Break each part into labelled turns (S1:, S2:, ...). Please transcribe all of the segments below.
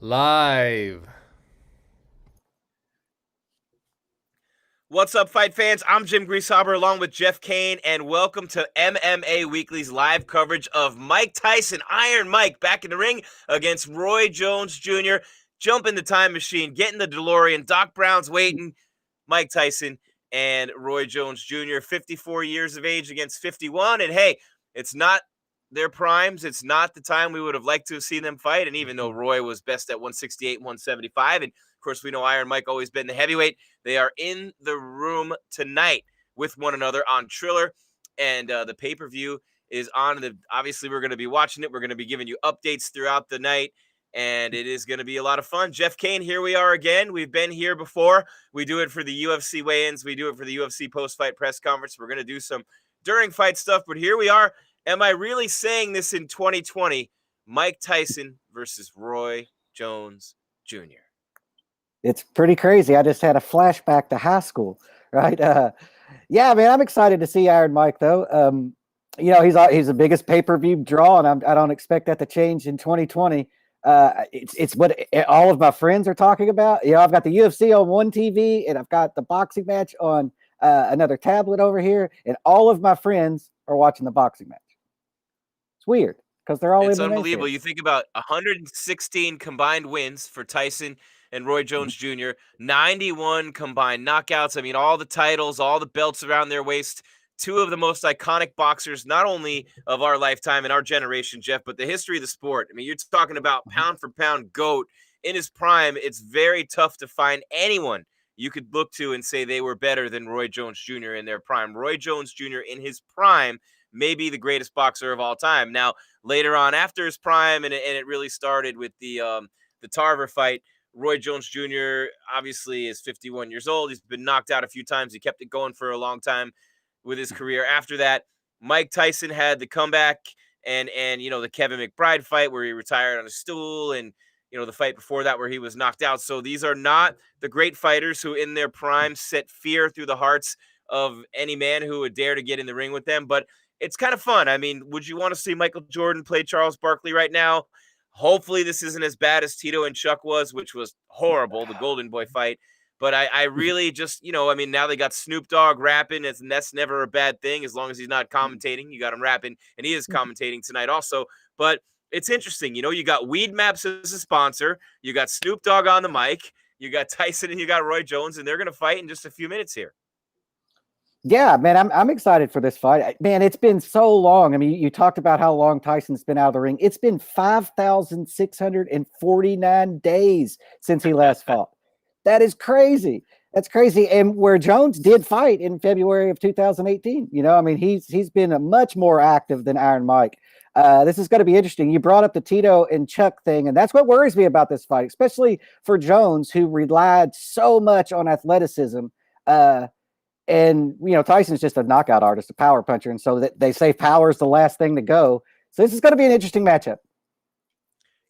S1: Live.
S2: What's up, fight fans? I'm Jim Grieshaber along with Jeff Cain, and welcome to MMA Weekly's live coverage of Mike Tyson, Iron Mike, back in the ring against Roy Jones Jr. Jump in the time machine, get in the DeLorean. Doc Brown's waiting. Mike Tyson and Roy Jones Jr., 54 years of age against 51. And hey, it's not their primes. It's not the time we would have liked to have seen them fight. And even though Roy was best at 168 and 175, and of course we know Iron Mike always been the heavyweight, they are in the room tonight with one another on Triller. And the pay-per-view is on. Obviously, we're going to be watching it. We're going to be giving you updates throughout the night. And it is going to be a lot of fun. Jeff Cain, here we are again. We've been here before. We do it for the UFC weigh-ins. We do it for the UFC post-fight press conference. We're going to do some during fight stuff, but here we are. Am I really saying this in 2020? Mike Tyson versus Roy Jones Jr.
S3: It's pretty crazy. I just had a flashback to high school, right? Yeah, man, I'm excited to see Iron Mike, though. He's the biggest pay-per-view draw, and I don't expect that to change in 2020. It's what all of my friends are talking about. I've got the UFC on one TV, and I've got the boxing match on another tablet over here, and all of my friends are watching the boxing match. It's weird because they're all
S2: It's
S3: MMA
S2: unbelievable.
S3: fans.
S2: You think about 116 combined wins for Tyson and Roy Jones Jr., 91 combined knockouts. I mean, all the titles, all the belts around their waist. Two of the most iconic boxers, not only of our lifetime and our generation, Jeff, but the history of the sport. I mean, you're talking about pound for pound GOAT in his prime. It's very tough to find anyone you could look to and say they were better than Roy Jones Jr. in their prime. Roy Jones Jr. in his prime may be the greatest boxer of all time. Now, later on after his prime, and it really started with the Tarver fight, Roy Jones Jr. obviously is 51 years old. He's been knocked out a few times. He kept it going for a long time with his career. After that, Mike Tyson had the comeback and the Kevin McBride fight where he retired on a stool, and the fight before that where he was knocked out. So these are not the great fighters who in their prime set fear through the hearts of any man who would dare to get in the ring with them. But it's kind of fun. I mean, would you want to see Michael Jordan play Charles Barkley right now? Hopefully this isn't as bad as Tito and Chuck was, which was horrible, the Golden Boy fight. But I really just, now they got Snoop Dogg rapping, and that's never a bad thing as long as he's not commentating. You got him rapping, and he is commentating tonight also. But it's interesting. You got Weed Maps as a sponsor. You got Snoop Dogg on the mic. You got Tyson and you got Roy Jones, and they're going to fight in just a few minutes here.
S3: Yeah, man, I'm excited for this fight. Man, it's been so long. I mean, you talked about how long Tyson's been out of the ring. It's been 5,649 days since he last fought. That is crazy. That's crazy. And where Jones did fight in February of 2018, he's been a much more active than Iron Mike. This is going to be interesting. You brought up the Tito and Chuck thing, and that's what worries me about this fight, especially for Jones, who relied so much on athleticism. And, Tyson's just a knockout artist, a power puncher. And so they say power is the last thing to go. So this is going to be an interesting matchup.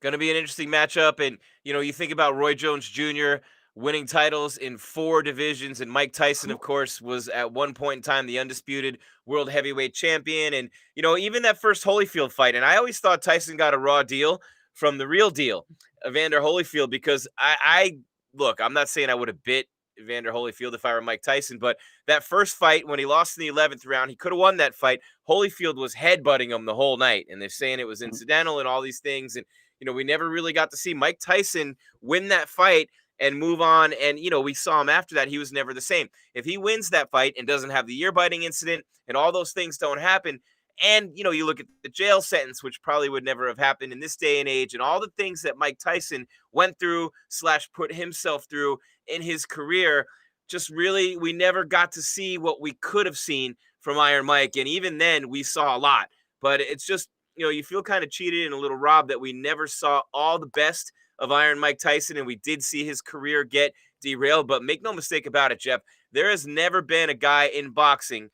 S2: Going to be an interesting matchup. And, you think about Roy Jones Jr. winning titles in 4 divisions. And Mike Tyson, of course, was at one point in time the undisputed world heavyweight champion. And, even that first Holyfield fight. And I always thought Tyson got a raw deal from the real deal, Evander Holyfield, because look, I'm not saying I would have bit Evander Holyfield if I were Mike Tyson, but that first fight when he lost in the 11th round, he could have won that fight. Holyfield was headbutting him the whole night, and they're saying it was incidental and all these things. And, we never really got to see Mike Tyson win that fight and move on. And, we saw him after that. He was never the same. If he wins that fight and doesn't have the ear biting incident and all those things don't happen, and, you look at the jail sentence, which probably would never have happened in this day and age, and all the things that Mike Tyson went through / put himself through in his career, just really, we never got to see what we could have seen from Iron Mike. And even then, we saw a lot. But it's just, you feel kind of cheated and a little robbed that we never saw all the best of Iron Mike Tyson, and we did see his career get derailed. But make no mistake about it, Jeff, there has never been a guy in boxing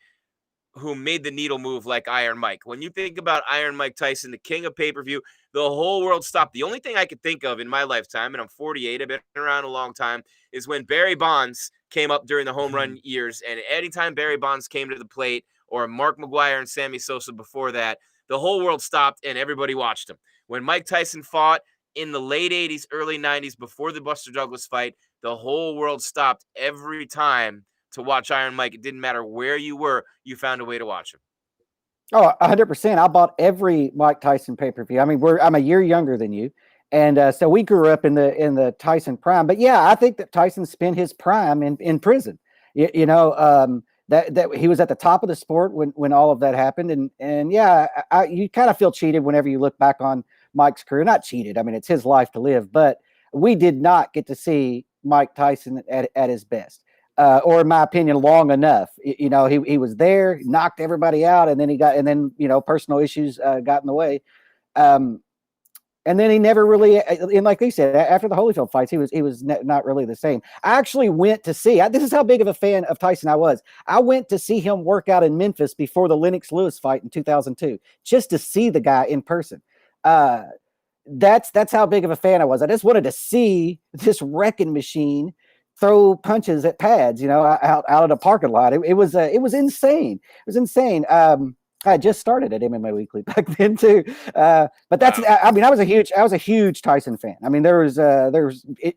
S2: who made the needle move like Iron Mike. When you think about Iron Mike Tyson, the king of pay-per-view, the whole world stopped. The only thing I could think of in my lifetime, and I'm 48, I've been around a long time, is when Barry Bonds came up during the home run years. And anytime Barry Bonds came to the plate, or Mark McGwire and Sammy Sosa before that, the whole world stopped and everybody watched him. When Mike Tyson fought, in the late 80s, early 90s, before the Buster Douglas fight, the whole world stopped every time to watch Iron Mike. It didn't matter where you were, you found a way to watch him.
S3: Oh, 100%. I bought every Mike Tyson pay-per-view. I mean, I'm a year younger than you. And so we grew up in the Tyson prime. But yeah, I think that Tyson spent his prime in prison. That he was at the top of the sport when all of that happened. And yeah, you kind of feel cheated whenever you look back on Mike's career. Not cheated. I mean, it's his life to live, but we did not get to see Mike Tyson at his best. Or in my opinion, long enough. He was there, knocked everybody out, and then personal issues got in the way. And then he never really, and like they said, after the Holyfield fights, he was not really the same. I actually went to see. This is how big of a fan of Tyson I was. I went to see him work out in Memphis before the Lennox Lewis fight in 2002, just to see the guy in person. That's how big of a fan I was. I just wanted to see this wrecking machine throw punches at pads, out of the parking lot. It was insane. It was insane. I just started at MMA Weekly back then too. But that's, wow. I mean, I was a huge Tyson fan. I mean, there was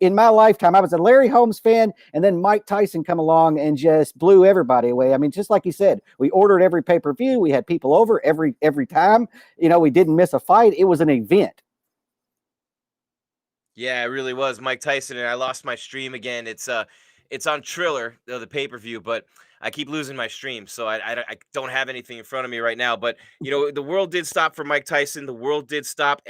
S3: in my lifetime, I was a Larry Holmes fan, and then Mike Tyson come along and just blew everybody away. I mean, just like you said, we ordered every pay-per-view. We had people over every time, we didn't miss a fight. It was an event.
S2: Yeah, it really was Mike Tyson, and I lost my stream again. It's on Triller, the pay-per-view, but I keep losing my stream, so I don't have anything in front of me right now. But the world did stop for Mike Tyson. The world did stop.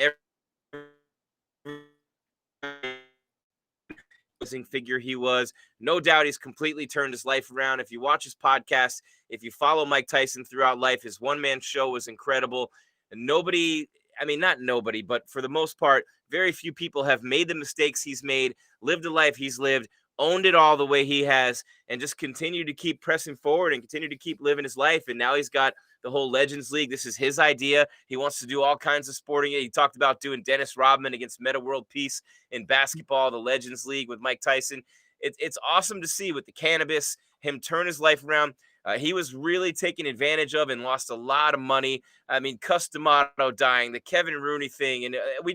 S2: Figure he was. No doubt he's completely turned his life around. If you watch his podcast, if you follow Mike Tyson throughout life, his one-man show was incredible. And not nobody, but for the most part, very few people have made the mistakes he's made, lived the life he's lived, owned it all the way he has, and just continue to keep pressing forward and continue to keep living his life. And now he's got the whole Legends League. This is his idea. He wants to do all kinds of sporting. He talked about doing Dennis Rodman against Meta World Peace in basketball, the Legends League with Mike Tyson. It's awesome to see with the cannabis, him turn his life around. He was really taken advantage of and lost a lot of money. I mean, Cus D'Amato dying, the Kevin Rooney thing, and we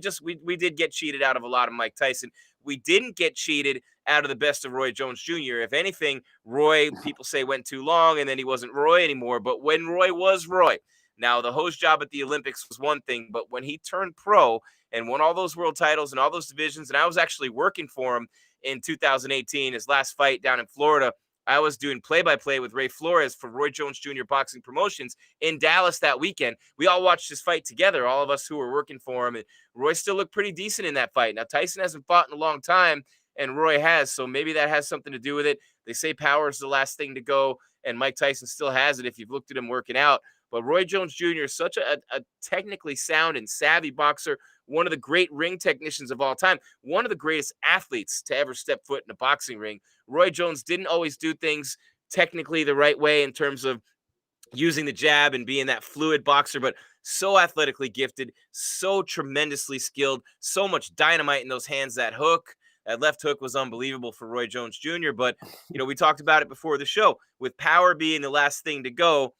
S2: did get cheated out of a lot of Mike Tyson. We didn't get cheated out of the best of Roy Jones Jr. If anything, Roy, people say, went too long, and then he wasn't Roy anymore. But when Roy was Roy, now the host job at the Olympics was one thing, but when he turned pro and won all those world titles and all those divisions, and I was actually working for him in 2018, his last fight down in Florida, I was doing play-by-play with Ray Flores for Roy Jones Jr. Boxing Promotions in Dallas that weekend. We all watched his fight together, all of us who were working for him, and Roy still looked pretty decent in that fight. Now, Tyson hasn't fought in a long time, and Roy has, so maybe that has something to do with it. They say power is the last thing to go, and Mike Tyson still has it if you've looked at him working out. But Roy Jones Jr. is such a technically sound and savvy boxer, one of the great ring technicians of all time, one of the greatest athletes to ever step foot in a boxing ring. Roy Jones didn't always do things technically the right way in terms of using the jab and being that fluid boxer, but so athletically gifted, so tremendously skilled, so much dynamite in those hands. That left hook was unbelievable for Roy Jones Jr. But, we talked about it before the show. With power being the last thing to go,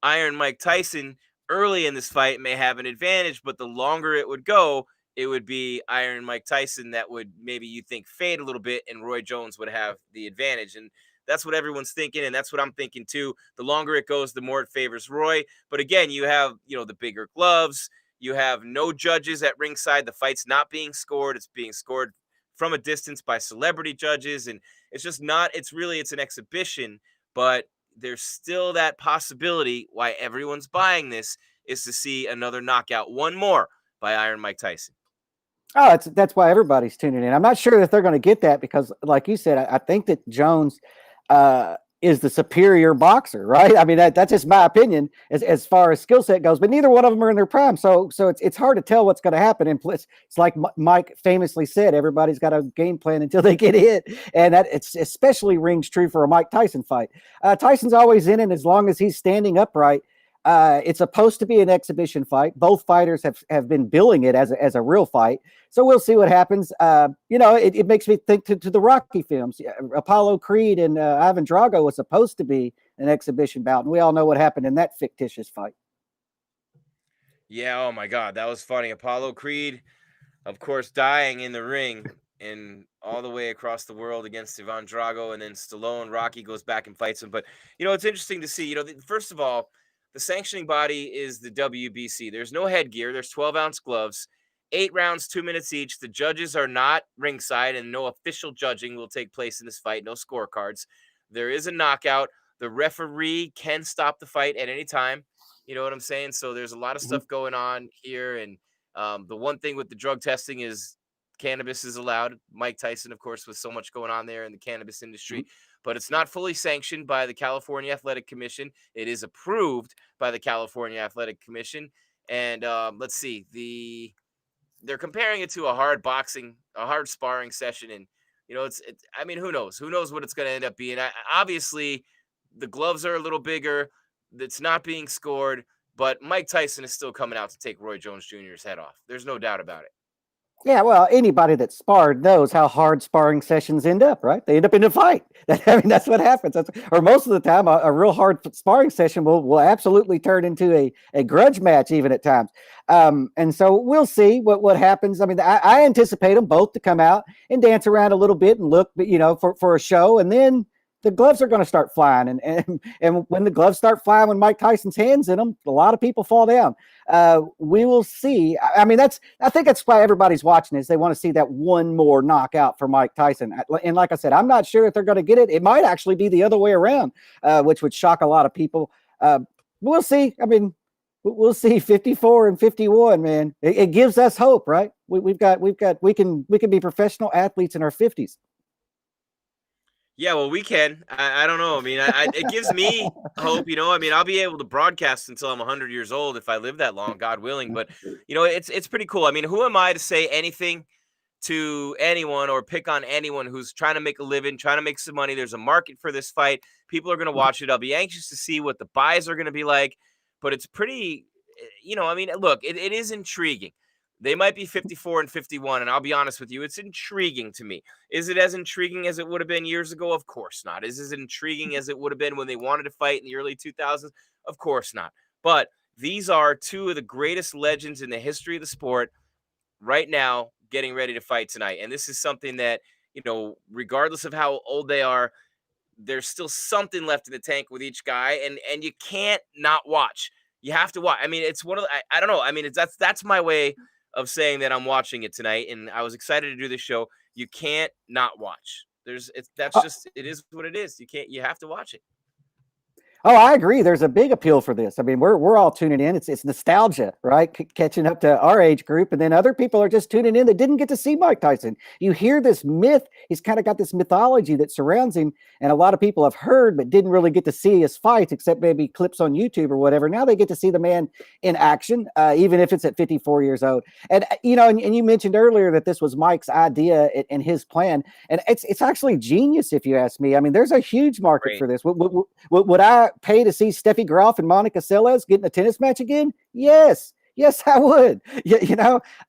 S2: Iron Mike Tyson early in this fight may have an advantage, but the longer it would go, it would be Iron Mike Tyson that would maybe you think fade a little bit, and Roy Jones would have the advantage. And that's what everyone's thinking, and that's what I'm thinking too. The longer it goes, the more it favors Roy. But again, you have, the bigger gloves. You have no judges at ringside. The fight's not being scored. It's being scored from a distance by celebrity judges. And it's just not, it's an exhibition, but there's still that possibility why everyone's buying this is to see another knockout, one more by Iron Mike Tyson.
S3: Oh, that's why everybody's tuning in. I'm not sure that they're going to get that because, like you said, I think that Jones is the superior boxer, right? I mean, that's just my opinion as far as skill set goes. But neither one of them are in their prime, so it's hard to tell what's going to happen. And it's like Mike famously said, everybody's got a game plan until they get hit, and that it's especially rings true for a Mike Tyson fight. Tyson's always in it as long as he's standing upright. It's supposed to be an exhibition fight. Both fighters have been billing it as a real fight. So we'll see what happens. It makes me think to the Rocky films. Apollo Creed and Ivan Drago was supposed to be an exhibition bout, and we all know what happened in that fictitious fight.
S2: Yeah, oh my God, that was funny. Apollo Creed of course, dying in the ring and all the way across the world against Ivan Drago, and then Stallone, Rocky goes back and fights him. But it's interesting to see. First of all, the sanctioning body is the WBC. There's no headgear. There's 12-ounce gloves, 8 rounds, 2 minutes each. The judges are not ringside, and no official judging will take place in this fight. No scorecards. There is a knockout. The referee can stop the fight at any time. You know what I'm saying? So there's a lot of
S3: Mhm.
S2: stuff going on here, and the one thing with the drug testing is cannabis is allowed. Mike Tyson, of course, with so much going on there in the cannabis
S3: Mhm.
S2: industry, but it's not fully sanctioned by the California Athletic Commission. It is approved by the California Athletic Commission. And let's see, they're comparing it to a hard sparring session, and I mean, who knows? Who knows what it's going to end up being? Obviously, the gloves are a little bigger. It's not being scored, but Mike Tyson is still coming out to take Roy Jones Jr.'s head off. There's no doubt about it.
S3: Yeah, well, anybody that sparred knows how hard sparring sessions end up, right? They end up in a fight. I mean, that's what happens. Or most of the time, a real hard sparring session will absolutely turn into a grudge match, even at times. And so we'll see what happens. I mean, I anticipate them both to come out and dance around a little bit and look, for a show, and then the gloves are going to start flying. And when the gloves start flying, when Mike Tyson's hands in them, a lot of people fall down. We will see. I mean, I think that's why everybody's watching is they want to see that one more knockout for Mike Tyson. And like I said, I'm not sure if they're going to get it. It might actually be the other way around, which would shock a lot of people. We'll see. I mean, we'll see 54 and 51, man. It gives us hope, right? We can be professional athletes in our 50s.
S2: Yeah, well, we can. I don't know. I mean, it gives me hope. I mean, I'll be able to broadcast until I'm 100 years old if I live that long, God willing. But it's pretty cool. I mean, who am I to say anything to anyone or pick on anyone who's trying to make a living, trying to make some money? There's a market for this fight. People are going to watch it. I'll be anxious to see what the buys are going to be like. But it's pretty. I mean, look, it is intriguing. They might be 54 and 51, and I'll be honest with you, it's intriguing to me. Is it as intriguing as it would have been years ago? Of course not. Is it as intriguing as it would have been when they wanted to fight in the early 2000s? Of course not. But these are two of the greatest legends in the history of the sport right now getting ready to fight tonight. And this is something that, regardless of how old they are, there's still something left in the tank with each guy, and you can't not watch. You have to watch. I mean, it's one of the, I don't know. I mean, that's my way of saying that I'm watching it tonight, and I was excited to do this show. You can't not watch. That's just it is what it is. You have to watch it.
S3: Oh, I agree. There's a big appeal for this. I mean, we're all tuning in. It's nostalgia, right? Catching up to our age group, and then other people are just tuning in that didn't get to see Mike Tyson. You hear this myth. He's kind of got this mythology that surrounds him, and a lot of people have heard but didn't really get to see his fights, except maybe clips on YouTube or whatever. Now they get to see the man in action, even if it's at 54 years old. And and you mentioned earlier that this was Mike's idea and his plan, and it's actually genius if you ask me. I mean, there's a huge market
S2: Great.
S3: for this. Would I pay to see Steffi Graf and Monica Seles get in a tennis match again? Yes, I would.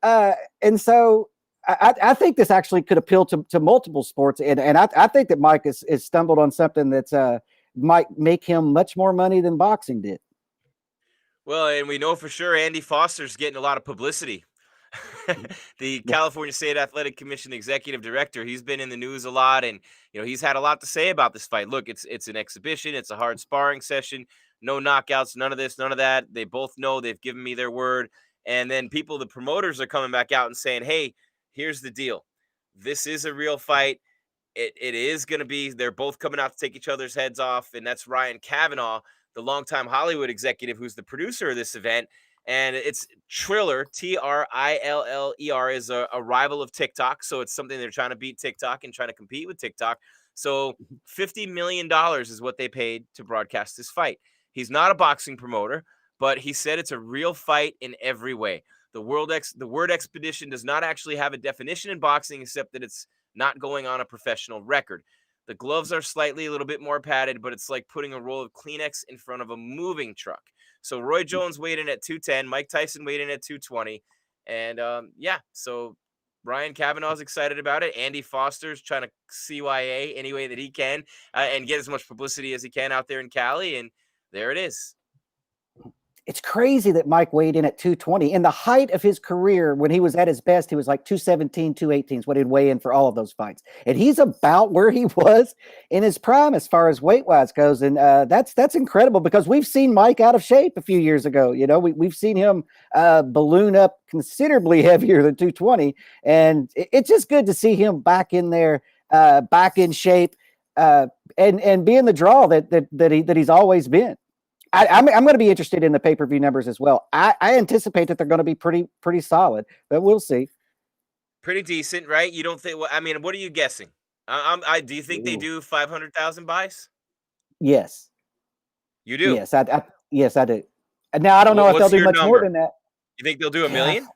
S3: And so I think this actually could appeal to multiple sports, and I think that Mike is stumbled on something that's might make him much more money than boxing did.
S2: Well, and we know for sure Andy Foster's getting a lot of publicity. The
S3: Yeah.
S2: California State Athletic Commission executive director, he's been in the news a lot, and he's had a lot to say about this fight. Look, it's an exhibition, it's a hard sparring session, no knockouts, none of this, none of that. They both know, they've given me their word. And then the promoters are coming back out and saying, hey, here's the deal. This is a real fight. It is going to be, they're both coming out to take each other's heads off. And that's Ryan Kavanaugh, the longtime Hollywood executive who's the producer of this event. And it's Triller, Triller, is a rival of TikTok. So it's something they're trying to beat TikTok and trying to compete with TikTok. So $50 million is what they paid to broadcast this fight. He's not a boxing promoter, but he said it's a real fight in every way. The word expedition does not actually have a definition in boxing, except that it's not going on a professional record. The gloves are slightly a little bit more padded, but it's like putting a roll of Kleenex in front of a moving truck. So Roy Jones weighed in at 210, Mike Tyson weighed in at 220. And so Ryan Kavanaugh's excited about it. Andy Foster's trying to CYA any way that he can and get as much publicity as he can out there in Cali. And there it is.
S3: it's crazy that Mike weighed in at 220. In the height of his career, when he was at his best, he was like 217, 218 is what he'd weigh in for all of those fights. And he's about where he was in his prime as far as weight-wise goes. And that's incredible because we've seen Mike out of shape a few years ago. You know, we've seen him balloon up considerably heavier than 220. And it's just good to see him back in there, back in shape, and being the draw that he's always been. I'm going to be interested in the pay-per-view numbers as well. I anticipate that they're going to be pretty solid, but we'll see.
S2: Pretty decent, right? You don't think? Well, I mean, what are you guessing? Do you think they do 500,000 buys?
S3: Yes.
S2: You do?
S3: Yes, yes, I do. Now I don't know if they'll do much more than that.
S2: You think they'll do a million?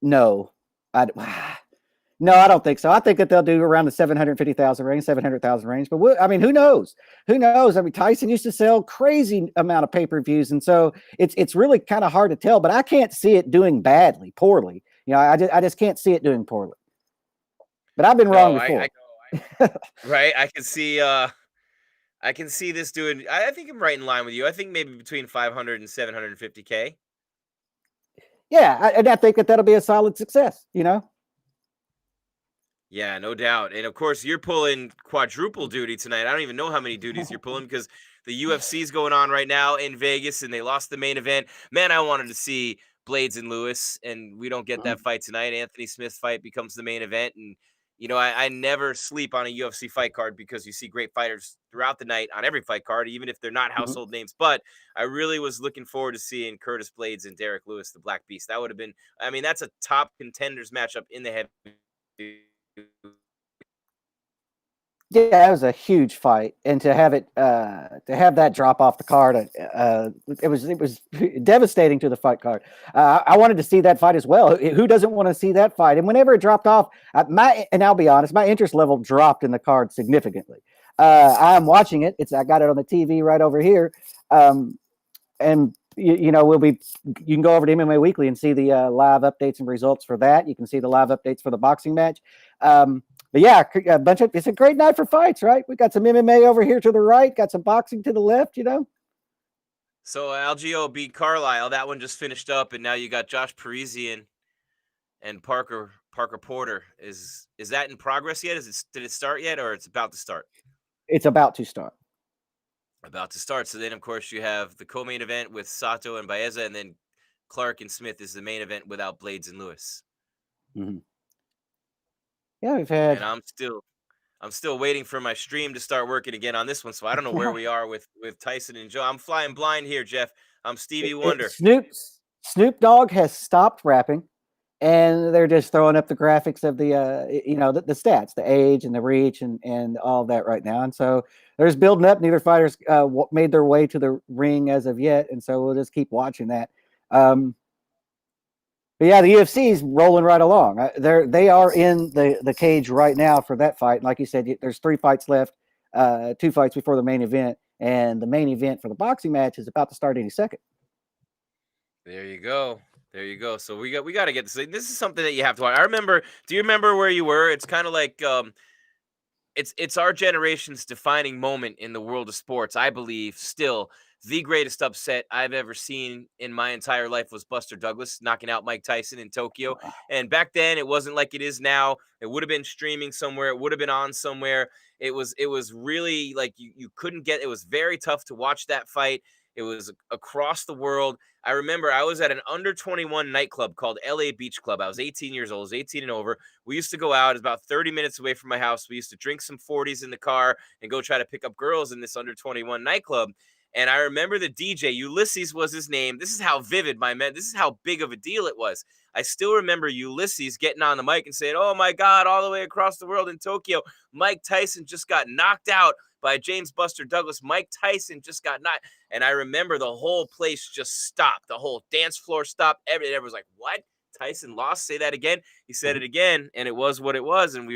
S3: No, no, I don't think so. I think that they'll do around the 750,000 range, 700,000 range. But I mean, who knows? Who knows? I mean, Tyson used to sell crazy amount of pay-per-views, and so it's really kind of hard to tell. But I can't see it doing poorly. You know, I just can't see it doing poorly. But I've been wrong before.
S2: Right? I can see this doing. I think I'm right in line with you. I think maybe between 500 and 750K.
S3: Yeah, and I think that'll be a solid success. You know.
S2: Yeah, no doubt. And of course, you're pulling quadruple duty tonight. I don't even know how many duties you're pulling because the UFC is going on right now in Vegas and they lost the main event. Man, I wanted to see Blades and Lewis, and we don't get that fight tonight. Anthony Smith's fight becomes the main event. And, you know, I never sleep on a UFC fight card because you see great fighters throughout the night on every fight card, even if they're not household names. But I really was looking forward to seeing Curtis Blades and Derek Lewis, the Black Beast. That would have been, I mean, that's a top contenders matchup in the heavy.
S3: Yeah, it was a huge fight, and to have that drop off the card, it was devastating to the fight card. I wanted to see that fight as well. Who doesn't want to see that fight? And whenever it dropped off, and I'll be honest, my interest level dropped in the card significantly. I'm watching it. I got it on the TV right over here, and you know you can go over to MMA Weekly and see the live updates and results for that. You can see the live updates for the boxing match. But yeah, it's a great night for fights, right? We got some MMA over here to the right, got some boxing to the left, you know.
S2: So Algeo beat Carlisle. That one just finished up, and now you got Josh Parisian and Parker Porter. Is that in progress yet? Did it start yet, or it's about to start?
S3: It's about to start.
S2: About to start. So then, of course, you have the co-main event with Sato and Baeza, and then Clark and Smith is the main event without Blades and Lewis.
S3: Mm-hmm. Yeah, we've had.
S2: And I'm still waiting for my stream to start working again on this one. So I don't know where we are with Tyson and Joe. I'm flying blind here, Jeff. I'm Stevie Wonder.
S3: Snoop Dogg has stopped rapping, and they're just throwing up the graphics of the the stats, the age and the reach and all that right now. And so there's building up. Neither fighters made their way to the ring as of yet, and so we'll just keep watching that. But yeah, the UFC is rolling right along. They are in the cage right now for that fight. And like you said, there's 3 fights left, 2 fights before the main event, and the main event for the boxing match is about to start any second.
S2: There you go. So we got to get this. This is something that you have to watch. Do you remember where you were? It's kind of like it's our generation's defining moment in the world of sports. I believe still the greatest upset I've ever seen in my entire life was Buster Douglas knocking out Mike Tyson in Tokyo. And back then it wasn't like it is now. It would have been streaming somewhere. It would have been on somewhere. It was really like you couldn't get, it was very tough to watch that fight. It was across the world. I remember I was at an under 21 nightclub called LA Beach Club. I was 18 years old. I was 18 and over. We used to go out. It's about 30 minutes away from my house. We used to drink some 40s in the car and go try to pick up girls in this under 21 nightclub. And I remember the DJ, Ulysses was his name. This is how vivid this is how big of a deal it was. I still remember Ulysses getting on the mic and saying, "Oh my God, all the way across the world in Tokyo, Mike Tyson just got knocked out by James Buster Douglas. Mike Tyson just got knocked." And I remember the whole place just stopped. The whole dance floor stopped. Everyone was like, "What? Tyson lost? Say that again." He said it again, and it was what it was. And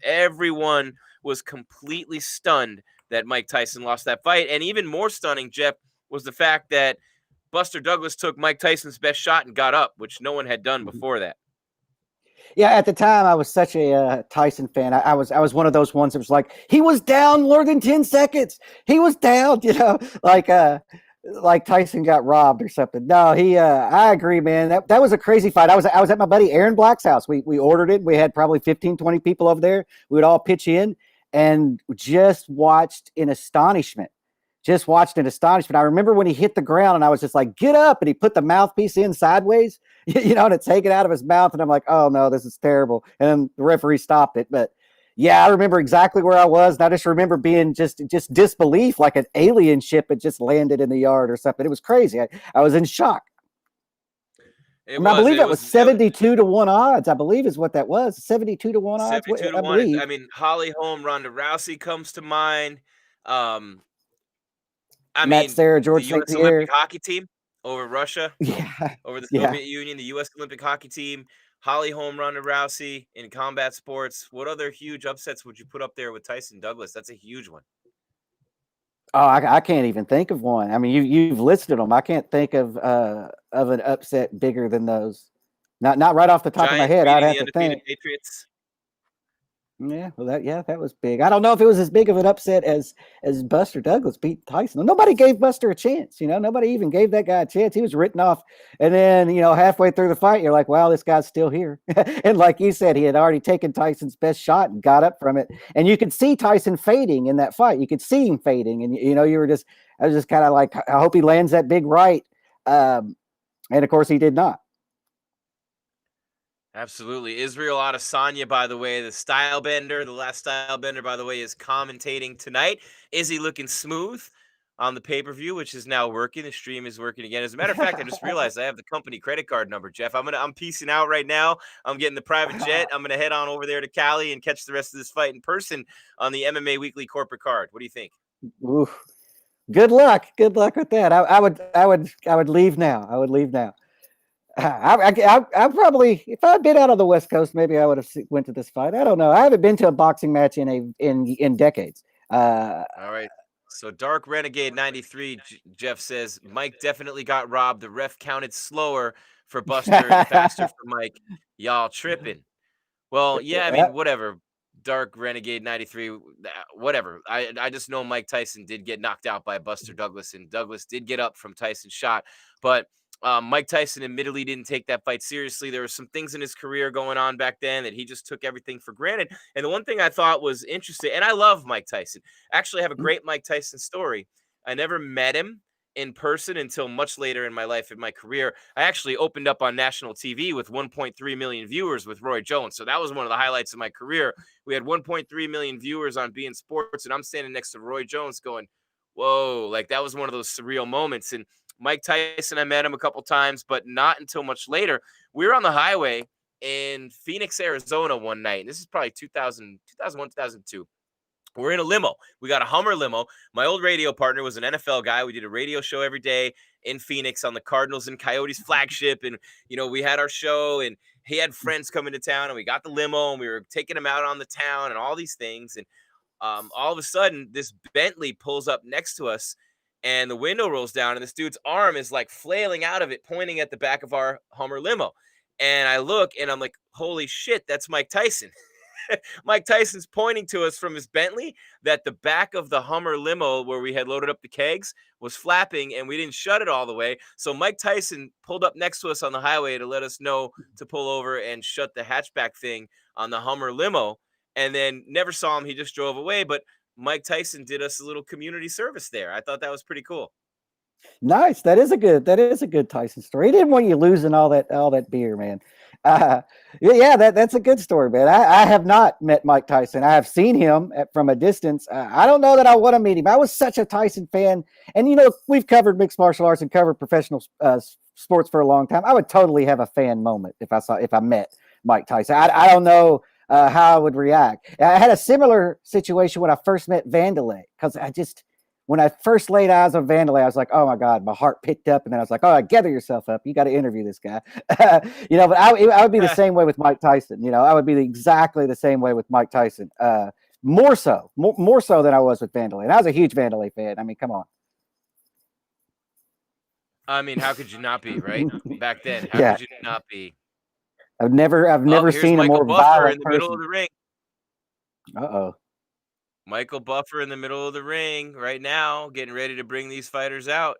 S2: everyone was completely stunned that Mike Tyson lost that fight. And even more stunning, Jeff, was the fact that Buster Douglas took Mike Tyson's best shot and got up, which no one had done before that.
S3: Yeah, at the time I was such a Tyson fan. I was one of those ones that was like, he was down more than 10 seconds. He was down, like like Tyson got robbed or something. No, I agree, man. That was a crazy fight. I was at my buddy Aaron Black's house. We ordered it. We had probably 15, 20 people over there. We would all pitch in and just watched in astonishment. Just watched in astonishment. I remember when he hit the ground and I was just like, get up. And he put the mouthpiece in sideways, and it's taken out of his mouth. And I'm like, oh no, this is terrible. And the referee stopped it. But yeah, I remember exactly where I was. And I just remember being just disbelief, like an alien ship had just landed in the yard or something. It was crazy. I was in shock. I believe that was 72 to 1 odds. I believe is what that was. 72 to 1 odds.
S2: 72 to
S3: I
S2: 1.
S3: believe.
S2: I mean, Holly Holm, Ronda Rousey comes to mind. I
S3: Matt
S2: mean,
S3: Serra, George
S2: the U.S.
S3: St. Pierre.
S2: Olympic hockey team over Russia,
S3: Yeah,
S2: over the Soviet Union, the U.S. Olympic hockey team, Holly Holm, Ronda Rousey in combat sports. What other huge upsets would you put up there with Tyson Douglas? That's a huge one.
S3: Oh, I can't even think of one. I mean, you've listed them. I can't think of an upset bigger than those. Not right off the top of my head. I'd have to think.
S2: Patriots.
S3: Yeah, well, that was big. I don't know if it was as big of an upset as Buster Douglas beat Tyson. Nobody gave Buster a chance. Nobody even gave that guy a chance. He was written off, and then halfway through the fight, you're like, "Wow, this guy's still here." And like you said, he had already taken Tyson's best shot and got up from it, and you could see Tyson fading in that fight. You could see him fading, and I was just kind of like, I hope he lands that big right, and of course he did not.
S2: Absolutely. Israel Adesanya, by the way, the style bender, the last style bender, by the way, is commentating tonight. Is he looking smooth on the pay-per-view, which is now working? The stream is working again. As a matter of fact, I just realized I have the company credit card number, Jeff. I'm piecing out right now. I'm getting the private jet. I'm gonna head on over there to Cali and catch the rest of this fight in person on the MMA Weekly corporate card. What do you think?
S3: Oof. Good luck. Good luck with that. I would leave now. I would leave now. I probably, if I'd been out on the West Coast, maybe I would have went to this fight. I don't know. I haven't been to a boxing match in decades.
S2: All right. So Dark Renegade 93, Jeff says, Mike definitely got robbed. The ref counted slower for Buster and faster for Mike. Y'all tripping. Well, yeah, I mean, whatever. Dark Renegade 93, whatever. I just know Mike Tyson did get knocked out by Buster Douglas, and Douglas did get up from Tyson's shot. But Mike Tyson admittedly didn't take that fight seriously. There were some things in his career going on back then that he just took everything for granted. And the one thing I thought was interesting, and I love Mike Tyson. Actually, I have a great Mike Tyson story. I never met him in person until much later in my life, in my career. I actually opened up on national TV with 1.3 million viewers with Roy Jones. So that was one of the highlights of my career. We had 1.3 million viewers on beIN Sports, and I'm standing next to Roy Jones going, whoa, like that was one of those surreal moments. And Mike Tyson, I met him a couple times, but not until much later. We were on the highway in Phoenix, Arizona one night. And this is probably 2001, 2002. We're in a limo. We got a Hummer limo. My old radio partner was an NFL guy. We did a radio show every day in Phoenix on the Cardinals and Coyotes flagship. And, we had our show and he had friends coming to town and we got the limo and we were taking him out on the town and all these things. And all of a sudden, this Bentley pulls up next to us and the window rolls down and this dude's arm is like flailing out of it, pointing at the back of our Hummer limo. And I look and I'm like, holy shit, that's Mike Tyson. Mike Tyson's pointing to us from his Bentley that the back of the Hummer limo where we had loaded up the kegs was flapping and we didn't shut it all the way. So Mike Tyson pulled up next to us on the highway to let us know to pull over and shut the hatchback thing on the Hummer limo, and then never saw him. He just drove away. But Mike Tyson did us a little community service there. I thought that was pretty cool.
S3: Nice. That is a good Tyson story. He didn't want you losing all that beer, man. That's a good story, man. I have not met Mike Tyson. I have seen him from a distance. I don't know that I want to meet him. I was such a Tyson fan, and we've covered mixed martial arts and covered professional sports for a long time. I would totally have a fan moment if I met Mike Tyson. I don't know how I would react. I had a similar situation when I first met Vanderlei, because when I first laid eyes on Vanderlei, I was like, oh my God, my heart picked up. And then I was like, all right, gather yourself up. You got to interview this guy. But I would be the same way with Mike Tyson. I would be exactly the same way with Mike Tyson. More so than I was with Vanderlei. And I was a huge Vanderlei fan. I mean, come on.
S2: I mean, how could you not be, right? Back then, how could you not be?
S3: I've never seen
S2: Michael
S3: a more
S2: Buffer
S3: violent
S2: in the
S3: person.
S2: middle of the ring.
S3: Uh-oh.
S2: Michael Buffer in the middle of the ring right now, getting ready to bring these fighters out.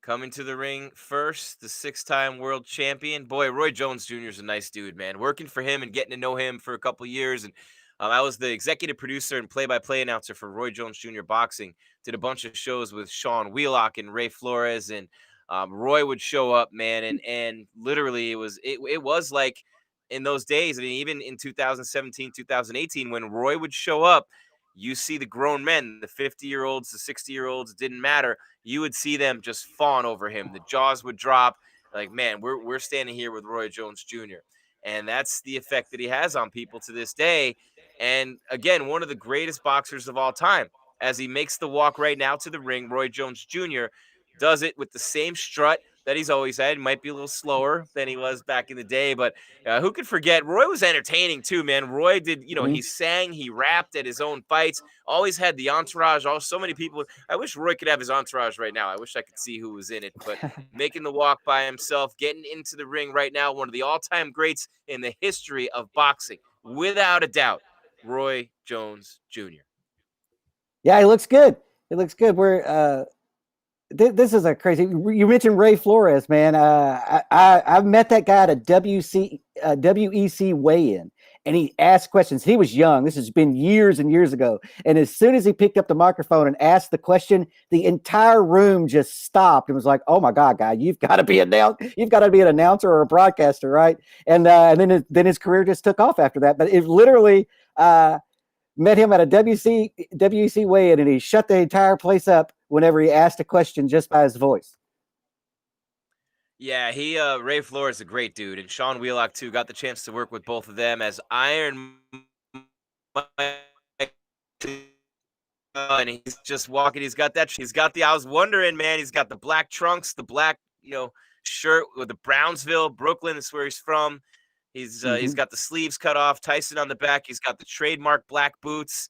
S2: Coming to the ring first, the 6-time world champion. Boy, Roy Jones Jr. is a nice dude, man. Working for him and getting to know him for a couple years. And I was the executive producer and play-by-play announcer for Roy Jones Jr. Boxing. Did a bunch of shows with Sean Wheelock and Ray Flores. And Roy would show up, man. And literally it was like in those days, I mean, even in 2017, 2018, when Roy would show up, you see the grown men, the 50-year-olds, the 60-year-olds, it didn't matter, you would see them just fawn over him. The jaws would drop. Like, man, we're standing here with Roy Jones Jr. And that's the effect that he has on people to this day. And again, one of the greatest boxers of all time. As he makes the walk right now to the ring, Roy Jones Jr. does it with the same strut that he's always had. He might be a little slower than he was back in the day, but who could forget? Roy was entertaining too, man. Roy did, he sang, he rapped at his own fights, always had the entourage. So many people. I wish Roy could have his entourage right now. I wish I could see who was in it, but making the walk by himself, getting into the ring right now, one of the all-time greats in the history of boxing, without a doubt, Roy Jones Jr.
S3: Yeah, he looks good. It looks good. This is a crazy. You mentioned Ray Flores, man. I've met that guy at a WEC weigh-in, and he asked questions. He was young. This has been years and years ago. And as soon as he picked up the microphone and asked the question, the entire room just stopped and was like, "Oh my God, guy, you've got to be an announcer or a broadcaster, right?" And then his career just took off after that. But it literally. Met him at a WEC weigh-in, and he shut the entire place up whenever he asked a question just by his voice.
S2: Yeah, Ray Flores is a great dude, and Sean Wheelock too. Got the chance to work with both of them as Iron Mike, and he's just walking. He's got the. I was wondering, man. He's got the black trunks, the black, shirt with the Brownsville, Brooklyn. That's where he's from. He's got the sleeves cut off, Tyson on the back. He's got the trademark black boots.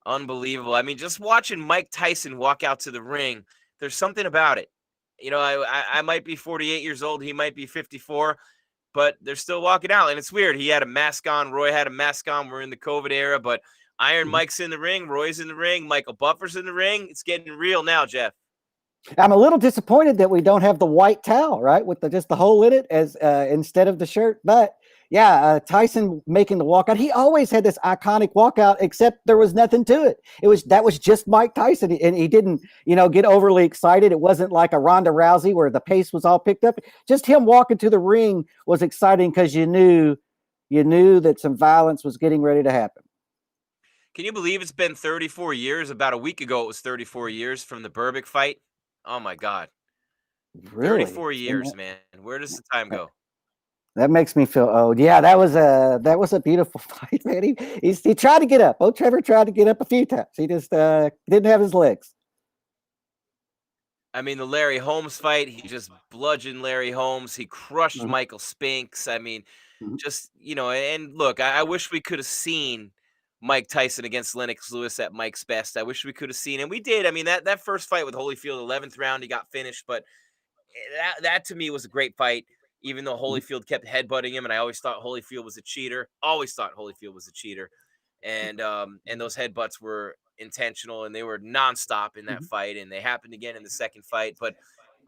S2: Unbelievable. I mean, just watching Mike Tyson walk out to the ring, there's something about it. I might be 48 years old. He might be 54, but they're still walking out. And it's weird. He had a mask on. Roy had a mask on. We're in the COVID era, but Iron Mike's in the ring. Roy's in the ring. Michael Buffer's in the ring. It's getting real now, Jeff.
S3: I'm a little disappointed that we don't have the white towel, right, with just the hole in it as instead of the shirt. But yeah, Tyson making the walkout. He always had this iconic walkout, except there was nothing to it. That was just Mike Tyson, and he didn't, get overly excited. It wasn't like a Ronda Rousey where the pace was all picked up. Just him walking to the ring was exciting because you knew that some violence was getting ready to happen.
S2: Can you believe it's been 34 years? About a week ago, it was 34 years from the Berbick fight. Oh my God.
S3: Really?
S2: 34 years, man. Where does the time go?
S3: That makes me feel old. Yeah, that was a beautiful fight, man. He tried to get up. Oh, Trevor tried to get up a few times. He just didn't have his legs.
S2: I mean, the Larry Holmes fight, he just bludgeoned Larry Holmes. He crushed Michael Spinks. I mean, just, and look, I wish we could have seen Mike Tyson against Lennox Lewis at Mike's best. I wish we could have seen, and we did. I mean, that first fight with Holyfield, 11th round, he got finished, but that to me was a great fight, even though Holyfield kept headbutting him, and I always thought Holyfield was a cheater. And those headbutts were intentional, and they were nonstop in that fight, and they happened again in the second fight. But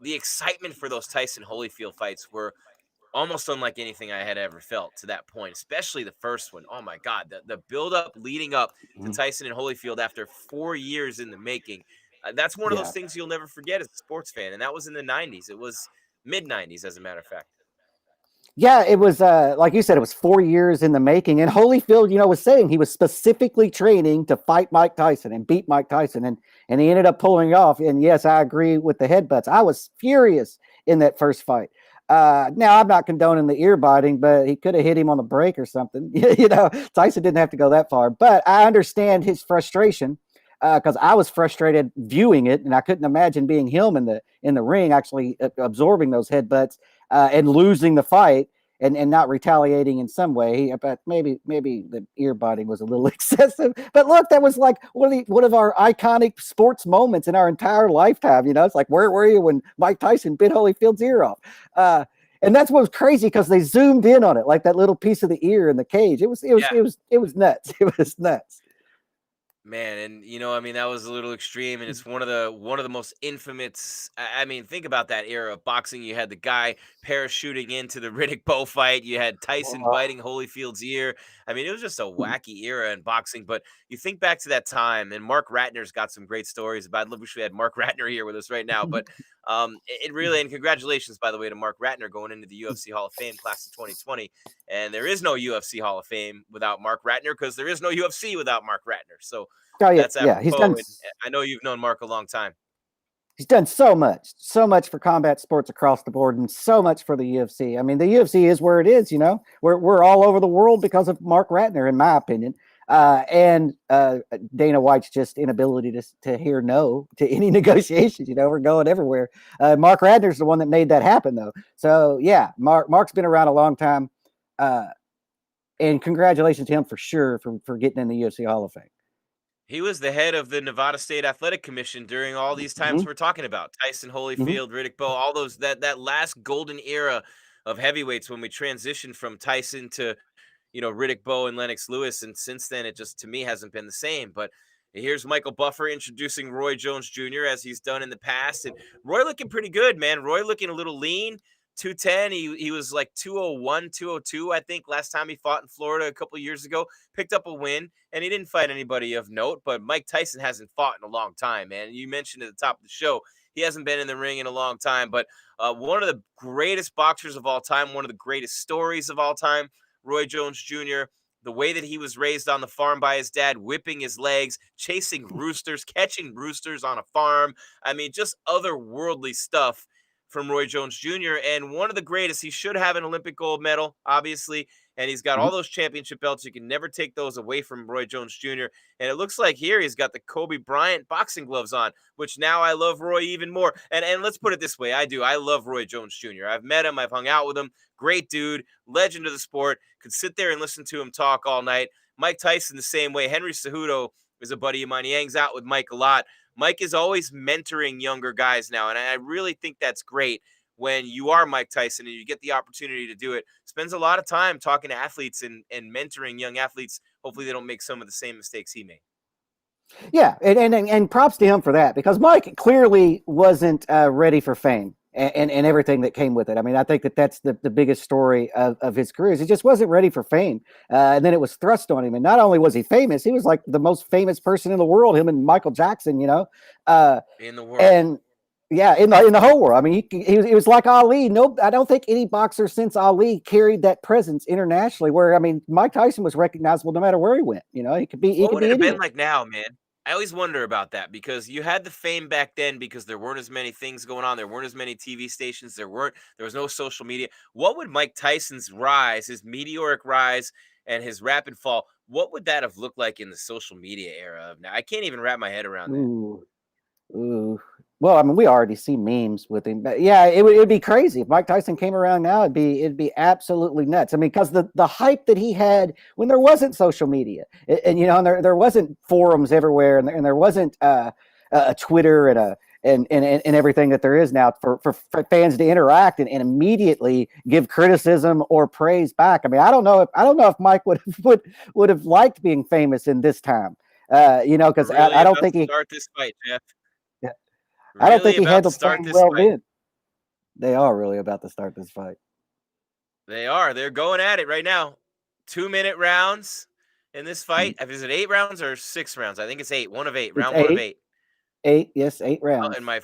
S2: the excitement for those Tyson Holyfield fights were almost unlike anything I had ever felt to that point, especially the first one. Oh my God, the build-up leading up to Tyson and Holyfield after 4 years in the making. That's one of those things you'll never forget as a sports fan, and that was in the 90s. It was mid-90s, as a matter of fact.
S3: Yeah, it was like you said, it was 4 years in the making. And Holyfield, was saying he was specifically training to fight Mike Tyson and beat Mike Tyson, and he ended up pulling it off. And yes, I agree with the headbutts. I was furious in that first fight. Now I'm not condoning the ear biting, but he could have hit him on the break or something. Tyson didn't have to go that far, but I understand his frustration because I was frustrated viewing it, and I couldn't imagine being him in the ring, actually absorbing those headbutts and losing the fight and not retaliating in some way. But maybe the ear biting was a little excessive. But look, that was like one of our iconic sports moments in our entire lifetime. It's like, where were you when Mike Tyson bit Holyfield's ear off? And that's what was crazy because they zoomed in on it, like that little piece of the ear in the cage. It was nuts. It was nuts.
S2: Man, and I mean, that was a little extreme, and it's one of the most infamous. I mean, think about that era of boxing. You had the guy parachuting into the Riddick Bowe fight. You had Tyson
S3: Oh.
S2: biting Holyfield's ear. I mean, it was just a wacky era in boxing. But you think back to that time, and Mark Ratner's got some great stories about. I wish we had Mark Ratner here with us right now. But it really, and congratulations, by the way, to Mark Ratner going into the UFC Hall of Fame class of 2020. And there is no UFC Hall of Fame without Mark Ratner because there is no UFC without Mark Ratner. So
S3: Oh yeah,
S2: that's
S3: yeah.
S2: apropos, and I know you've known Mark a long time.
S3: He's done so much for combat sports across the board, and so much for the UFC. I mean, the UFC is where it is. We're all over the world because of Mark Ratner, in my opinion, and Dana White's just inability to hear no to any negotiations. We're going everywhere. Mark Ratner's the one that made that happen, though. So yeah, Mark's been around a long time, and congratulations to him for sure for getting in the UFC Hall of Fame.
S2: He was the head of the Nevada State Athletic Commission during all these times
S3: Hmm.
S2: we're talking about. Tyson
S3: Hmm.
S2: Holyfield, Riddick Bowe, all those that last golden era of heavyweights when we transitioned from Tyson to Riddick Bowe and Lennox Lewis, and since then it just to me hasn't been the same. But here's Michael Buffer introducing Roy Jones Jr. as he's done in the past, and Roy looking pretty good, man. Roy looking a little lean. 210. He was like 201, 202, I think, last time he fought in Florida a couple years ago. Picked up a win, and he didn't fight anybody of note. But Mike Tyson hasn't fought in a long time, man. You mentioned at the top of the show he hasn't been in the ring in a long time. But one of the greatest boxers of all time, one of the greatest stories of all time, Roy Jones Jr., the way that he was raised on the farm by his dad, whipping his legs, chasing roosters, catching roosters on a farm. I mean, just otherworldly stuff from Roy Jones Jr. And one of the greatest. He should have an Olympic gold medal, obviously. And he's got all those championship belts. You can never take those away from Roy Jones Jr. And it looks like here he's got the Kobe Bryant boxing gloves on, which now I love Roy even more. And let's put it this way. I do. I love Roy Jones Jr. I've met him. I've hung out with him. Great dude, legend of the sport. Could sit there and listen to him talk all night. Mike Tyson the same way. Henry Cejudo is a buddy of mine. He hangs out with Mike a lot. Mike is always mentoring younger guys now, and I really think that's great when you are Mike Tyson and you get the opportunity to do it. Spends a lot of time talking to athletes and mentoring young athletes. Hopefully they don't make some of the same mistakes he made.
S3: Yeah, and props to him for that, because Mike clearly wasn't ready for fame and everything that came with it. I mean, I think that's the biggest story of his career. Is he just wasn't ready for fame, and then it was thrust on him. And not only was he famous, he was like the most famous person in the world. Him and Michael Jackson,
S2: In the world.
S3: and yeah, in the whole world. I mean, he was like Ali. No, I don't think any boxer since Ali carried that presence internationally. Where I mean, Mike Tyson was recognizable no matter where he went. He could be
S2: What would it have been
S3: anywhere.
S2: like now, man? I always wonder about that because you had the fame back then because there weren't as many things going on. There weren't as many TV stations. There was no social media. What would Mike Tyson's rise, his meteoric rise and his rapid fall, what would that have looked like in the social media era of now? I can't even wrap my head around that.
S3: Ooh. Ooh. Well, I mean, we already see memes with him, but yeah, it'd be crazy if Mike Tyson came around now. It'd be absolutely nuts. I mean, because the hype that he had when there wasn't social media, and there wasn't forums everywhere, and there wasn't a Twitter and everything that there is now for fans to interact and immediately give criticism or praise back. I mean, I don't know if Mike would have liked being famous in this time. Because
S2: Really
S3: I don't
S2: about
S3: think
S2: to
S3: he.
S2: start this fight, Jeff.
S3: I don't
S2: Really
S3: think he
S2: about to
S3: handled
S2: start
S3: fame
S2: this
S3: well
S2: fight.
S3: then. They are really about to start this fight.
S2: They are. They're going at it right now. 2-minute rounds in this fight. Is it 8 rounds or 6 rounds? I think it's 8. One of 8.
S3: It's
S2: Round one of
S3: eight,
S2: 8.
S3: eight, yes, 8
S2: Oh,
S3: rounds.
S2: and I'm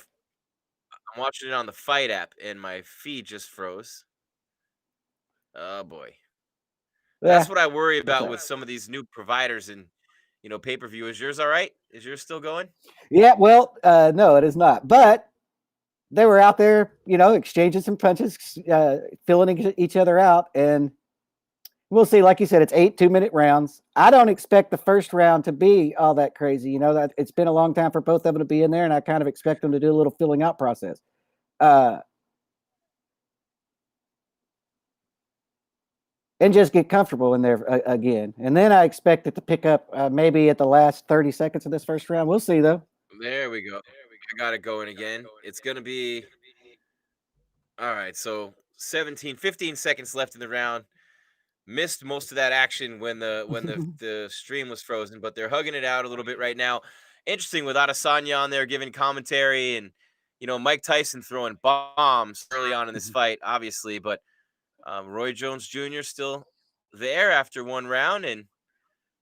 S2: watching it on the fight app, and my feed just froze. Oh boy,
S3: Yeah,
S2: that's what I worry
S3: that's
S2: about
S3: right.
S2: with some of these new providers and pay-per-view. Is yours all right? Is yours still going?
S3: Yeah, well, no, it is not. But they were out there, exchanging some punches, filling each other out, and we'll see. Like you said, it's 8 2-minute rounds. I don't expect the first round to be all that crazy. That it's been a long time for both of them to be in there, and I kind of expect them to do a little filling out process. Uh, and just get comfortable in there again. And then I expect it to pick up maybe at the last 30 seconds of this first round. We'll see, though.
S2: There we go. I got it going again. It's gonna be all right. So 15 seconds left in the round. missed most of that action when the stream was frozen, but they're hugging it out a little bit right now. Interesting with Adesanya on there giving commentary, and Mike Tyson throwing bombs early on in this fight, obviously, but Roy Jones Jr. still there after one round, and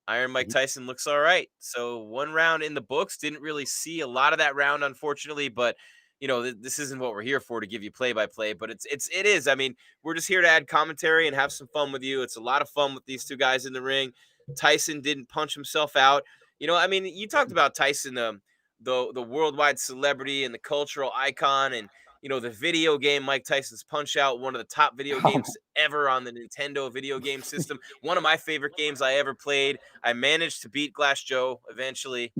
S2: Iron Mike Tyson looks all right. So one round in the books. Didn't really see a lot of that round, unfortunately, but this isn't what we're here for, to give you play by play, but it is. I mean, we're just here to add commentary and have some fun with you. It's a lot of fun with these two guys in the ring. Tyson didn't punch himself out. I mean, you talked about Tyson, the worldwide celebrity and the cultural icon, and the video game Mike Tyson's Punch Out, one of the top video games ever on the Nintendo video game system. One of my favorite games I ever played. I managed to beat Glass Joe eventually.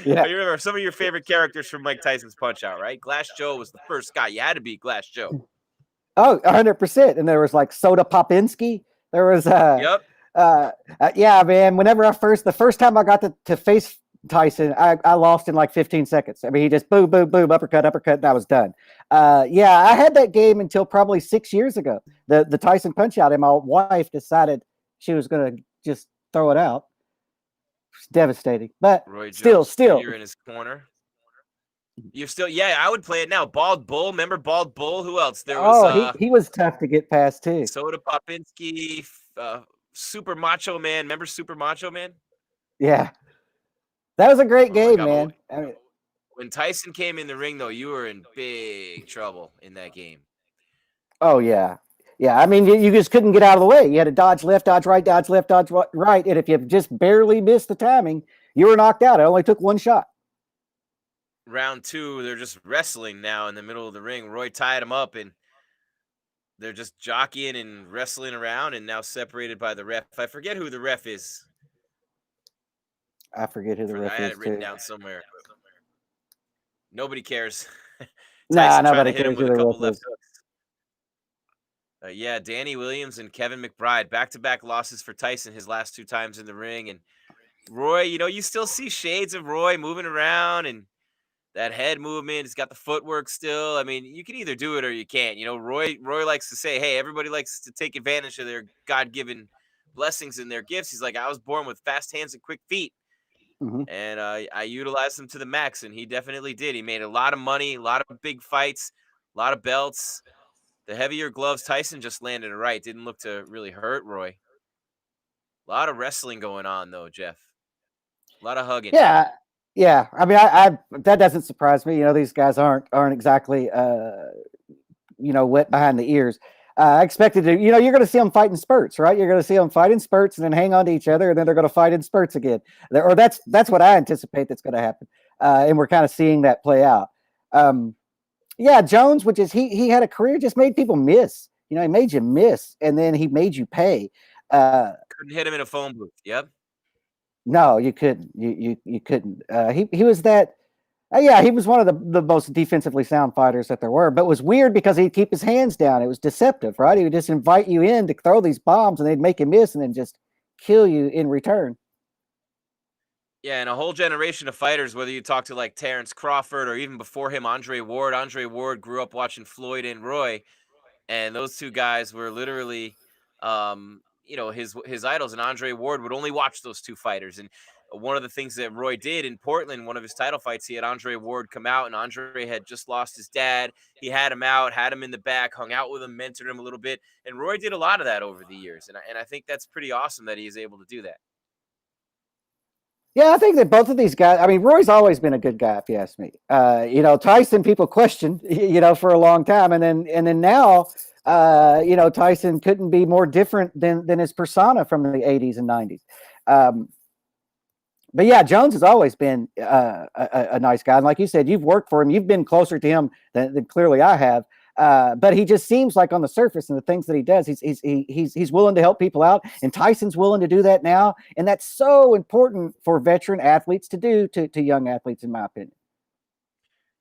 S3: Yeah.
S2: You remember some of your favorite characters from Mike Tyson's Punch Out, right? Glass Joe was the first guy. You had to beat Glass Joe.
S3: Oh, 100%. And there was like Soda Popinski. There was
S2: Yep.
S3: Yeah, man. Whenever the first time I got to face Tyson, I lost in like 15 seconds. I mean, he just boom, boom, boom, uppercut, and I was done. Yeah, I had that game until probably 6 years ago. The Tyson Punch Out, and my wife decided she was going to just throw it out. It's devastating, but
S2: Roy
S3: still,
S2: you're in his corner. You still, yeah, I would play it now. Bald Bull, remember Bald Bull? Who else? There was
S3: he was tough to get past too.
S2: Soda Popinski, Super Macho Man. Remember Super Macho Man?
S3: Yeah, that was a great game, man.
S2: I mean, when Tyson came in the ring, though, you were in big trouble in that game.
S3: Oh yeah, yeah. I mean, you just couldn't get out of the way. You had to dodge left, dodge right, dodge left, dodge right, and if you just barely missed the timing, you were knocked out. It only took one shot.
S2: Round two, they're just wrestling now in the middle of the ring. Roy tied him up, and they're just jockeying and wrestling around, and now separated by the ref. I forget who the ref is.
S3: I forget who the ref is.
S2: I had it written down somewhere. Nobody cares.
S3: Nah,
S2: trying
S3: nobody
S2: to hit him
S3: cares
S2: with
S3: who
S2: a
S3: the
S2: couple
S3: ref
S2: left
S3: is.
S2: hooks. Yeah, Danny Williams and Kevin McBride, back-to-back losses for Tyson his last two times in the ring. And Roy, you still see shades of Roy moving around, and that head movement. He's got the footwork still. I mean, you can either do it or you can't. Roy likes to say, hey, everybody likes to take advantage of their God-given blessings and their gifts. He's like, I was born with fast hands and quick feet.
S3: Mm-hmm.
S2: And I utilized them to the max, and he definitely did. He made a lot of money, a lot of big fights, a lot of belts. The heavier gloves Tyson just landed right. Didn't look to really hurt Roy. A lot of wrestling going on, though, Jeff. A lot of hugging.
S3: Yeah. Yeah. I mean, I that doesn't surprise me. These guys aren't exactly, wet behind the ears. I expected to, you're going to see them fight in spurts, right? You're going to see them fight in spurts and then hang on to each other, and then they're going to fight in spurts again. Or that's what I anticipate that's going to happen. And we're kind of seeing that play out. Yeah, Jones, which is he had a career, just made people miss. He made you miss, and then he made you pay.
S2: Couldn't hit him in a phone booth. Yep.
S3: No, you couldn't. You couldn't. He was that. Yeah, he was one of the most defensively sound fighters that there were. But it was weird because he'd keep his hands down. It was deceptive, right? He would just invite you in to throw these bombs, and they'd make you miss, and then just kill you in return.
S2: Yeah, and a whole generation of fighters, whether you talk to like Terrence Crawford or even before him, Andre Ward. Andre Ward grew up watching Floyd and Roy, and those two guys were literally, his idols. And Andre Ward would only watch those two fighters. And one of the things that Roy did in Portland, one of his title fights, he had Andre Ward come out, and Andre had just lost his dad. He had him out, had him in the back, hung out with him, mentored him a little bit. And Roy did a lot of that over the years, and I think that's pretty awesome that he is able to do that.
S3: Yeah, I think that both of these guys, I mean, Roy's always been a good guy, if you ask me. Tyson, people questioned, for a long time. And then now, Tyson couldn't be more different than his persona from the 80s and 90s. But yeah, Jones has always been a nice guy. And like you said, you've worked for him. You've been closer to him than clearly I have. But he just seems like on the surface and the things that he does, he's willing to help people out, and Tyson's willing to do that now, and that's so important for veteran athletes to do to young athletes, in my opinion.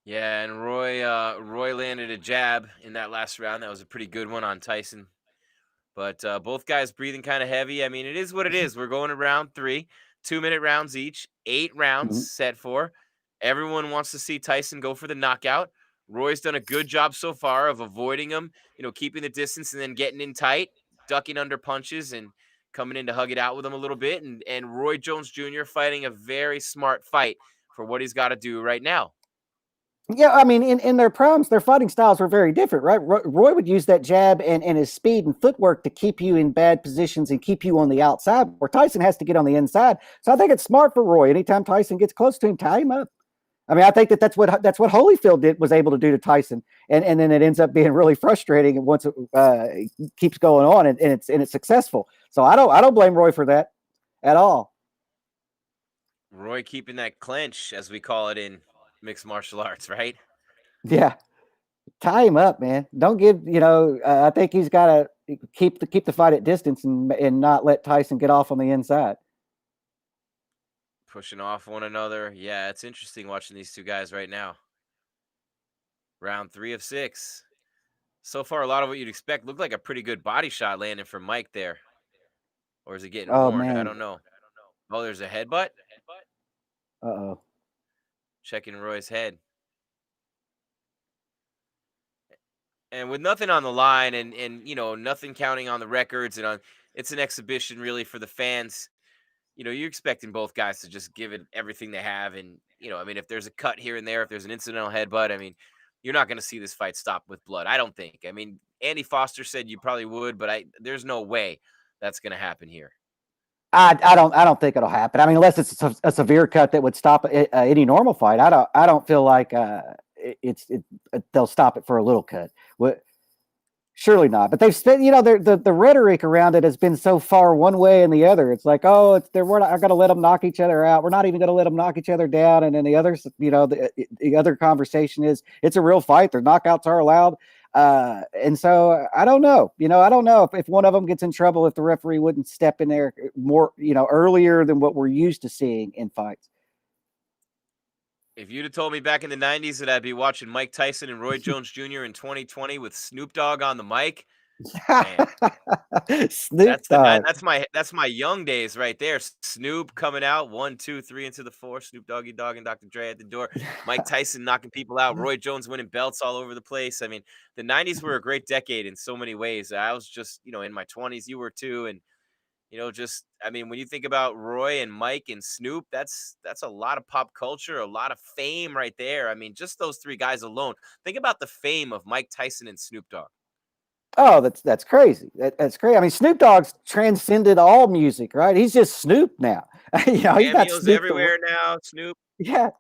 S2: Yeah, and Roy landed a jab in that last round. That was a pretty good one on Tyson. But both guys breathing kind of heavy. I mean, it is what it is. We're going to round 3, 2-minute rounds each, 8 rounds set for. Everyone wants to see Tyson go for the knockout. Roy's done a good job so far of avoiding him, keeping the distance and then getting in tight. ducking under punches and coming in to hug it out with him a little bit. And Roy Jones Jr. fighting a very smart fight for what he's got to do right now.
S3: Yeah, I mean, in their primes, their fighting styles were very different, right? Roy would use that jab and his speed and footwork to keep you in bad positions and keep you on the outside, where Tyson has to get on the inside. So I think it's smart for Roy. Anytime Tyson gets close to him, tie him up. I mean, I think that's what Holyfield was able to do to Tyson, and then it ends up being really frustrating once it keeps going on and it's successful. So I don't blame Roy for that at all.
S2: Roy keeping that clench, as we call it in mixed martial arts, right?
S3: Yeah, tie him up, man. Don't give I think he's got to keep the fight at distance and not let Tyson get off on the inside.
S2: Pushing off one another. Yeah, it's interesting watching these two guys right now. Round 3 of 6. So far, a lot of what you'd expect. Looked like a pretty good body shot landing from Mike there. Or is it getting
S3: Oh
S2: warned? I
S3: man.
S2: don't know. Oh, there's a headbutt.
S3: Uh-oh.
S2: Checking Roy's head. And with nothing on the line and nothing counting on the records and it's an exhibition really for the fans. You're expecting both guys to just give it everything they have. And, I mean, if there's a cut here and there, if there's an incidental headbutt, I mean, you're not going to see this fight stop with blood. I don't think. I mean, Andy Foster said you probably would, but there's no way that's going to happen here.
S3: I don't think it'll happen. I mean, unless it's a severe cut that would stop any normal fight. I don't feel like they'll stop it for a little cut. Surely not. But they've spent, the rhetoric around it has been so far one way and the other. It's like, oh, we're not going to let them knock each other out. We're not even going to let them knock each other down. And then the others, the other conversation is it's a real fight. Their knockouts are allowed. And so I don't know. I don't know if one of them gets in trouble, if the referee wouldn't step in there more, earlier than what we're used to seeing in fights.
S2: If you'd have told me back in the 90s that I'd be watching Mike Tyson and Roy Jones Jr. in 2020 with Snoop Dogg on the mic, man,
S3: Snoop Dogg.
S2: That's my young days right there. Snoop coming out 1, 2, 3 into the 4. Snoop Doggy Dogg and Dr. Dre at the door. Mike Tyson knocking people out. Roy Jones winning belts all over the place. I mean, the 90s were a great decade in so many ways. I was just in my 20s. You were too, and when you think about Roy and Mike and Snoop, that's a lot of pop culture, a lot of fame right there. I mean, just those 3 guys alone. Think about the fame of Mike Tyson and Snoop Dogg.
S3: Oh, that's crazy. That's crazy. I mean, Snoop Dogg's transcended all music, right? He's just Snoop now. He's not Snoop
S2: everywhere now. Snoop.
S3: Yeah,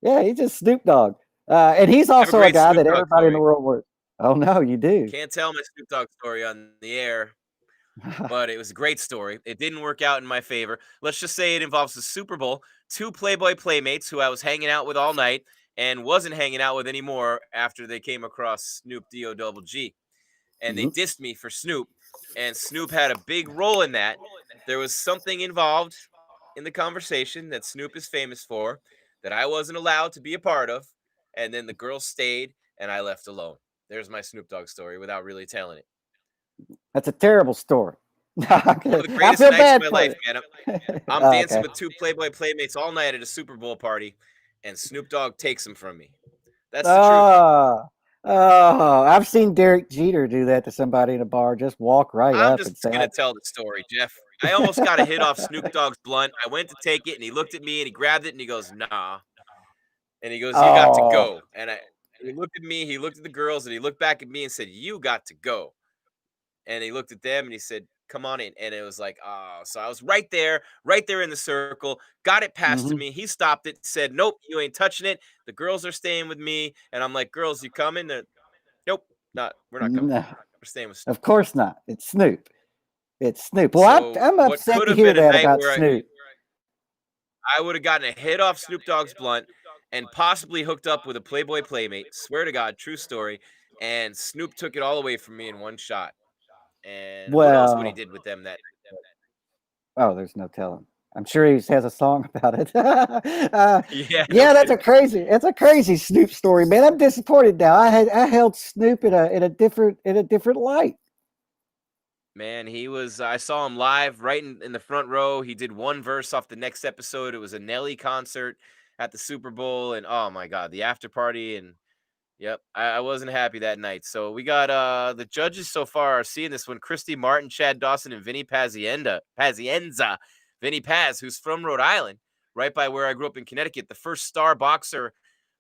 S3: he's just Snoop Dogg, and he's also a guy that everybody in the world works. Oh no, you do.
S2: Can't tell my Snoop Dogg story on the air, but it was a great story. It didn't work out in my favor. Let's just say it involves the Super Bowl, 2 Playboy playmates who I was hanging out with all night and wasn't hanging out with anymore after they came across Snoop D-O-double-G. And they dissed me for Snoop, and Snoop had a big role in that. There was something involved in the conversation that Snoop is famous for that I wasn't allowed to be a part of, and then the girls stayed, and I left alone. There's my Snoop Dogg story without really telling it.
S3: That's a terrible story.
S2: One of the greatest nights of my life, man. I'm dancing with 2 Playboy playmates all night at a Super Bowl party, and Snoop Dogg takes them from me. That's the truth.
S3: Oh, I've seen Derek Jeter do that to somebody in a bar. Just walk right up and say,
S2: I'm just going to tell the story, Jeff. I almost got a hit off Snoop Dogg's blunt. I went to take it, and he looked at me, and he grabbed it, and he goes, nah. And he goes, you got to go. And he looked at me, he looked at the girls, and he looked back at me and said, you got to go. And he looked at them, and he said, come on in. And it was like, so I was right there in the circle, got it passed to me. He stopped it, said, nope, you ain't touching it. The girls are staying with me. And I'm like, girls, you coming? Nope, we're not coming.
S3: No,
S2: we're staying with Snoop.
S3: Of course not. It's Snoop. Well, I'm upset to hear that about Snoop.
S2: I would have gotten a hit off Snoop Dogg's blunt and possibly hooked up with a Playboy playmate. Swear to God, true story. And Snoop took it all away from me in one shot. And who knows what he did with them that.
S3: Oh, there's no telling. I'm sure he has a song about it.
S2: Yeah,
S3: that's a crazy Snoop story, man. I'm disappointed now. I held Snoop in a different light.
S2: Man, I saw him live right in the front row. He did one verse off the next episode. It was a Nelly concert at the Super Bowl. And oh my God, the after party. And Yep, I wasn't happy that night. So we got the judges so far are seeing this one: Christy Martin, Chad Dawson, and Vinny Pazienza. Vinny Paz, who's from Rhode Island, right by where I grew up in Connecticut, the first star boxer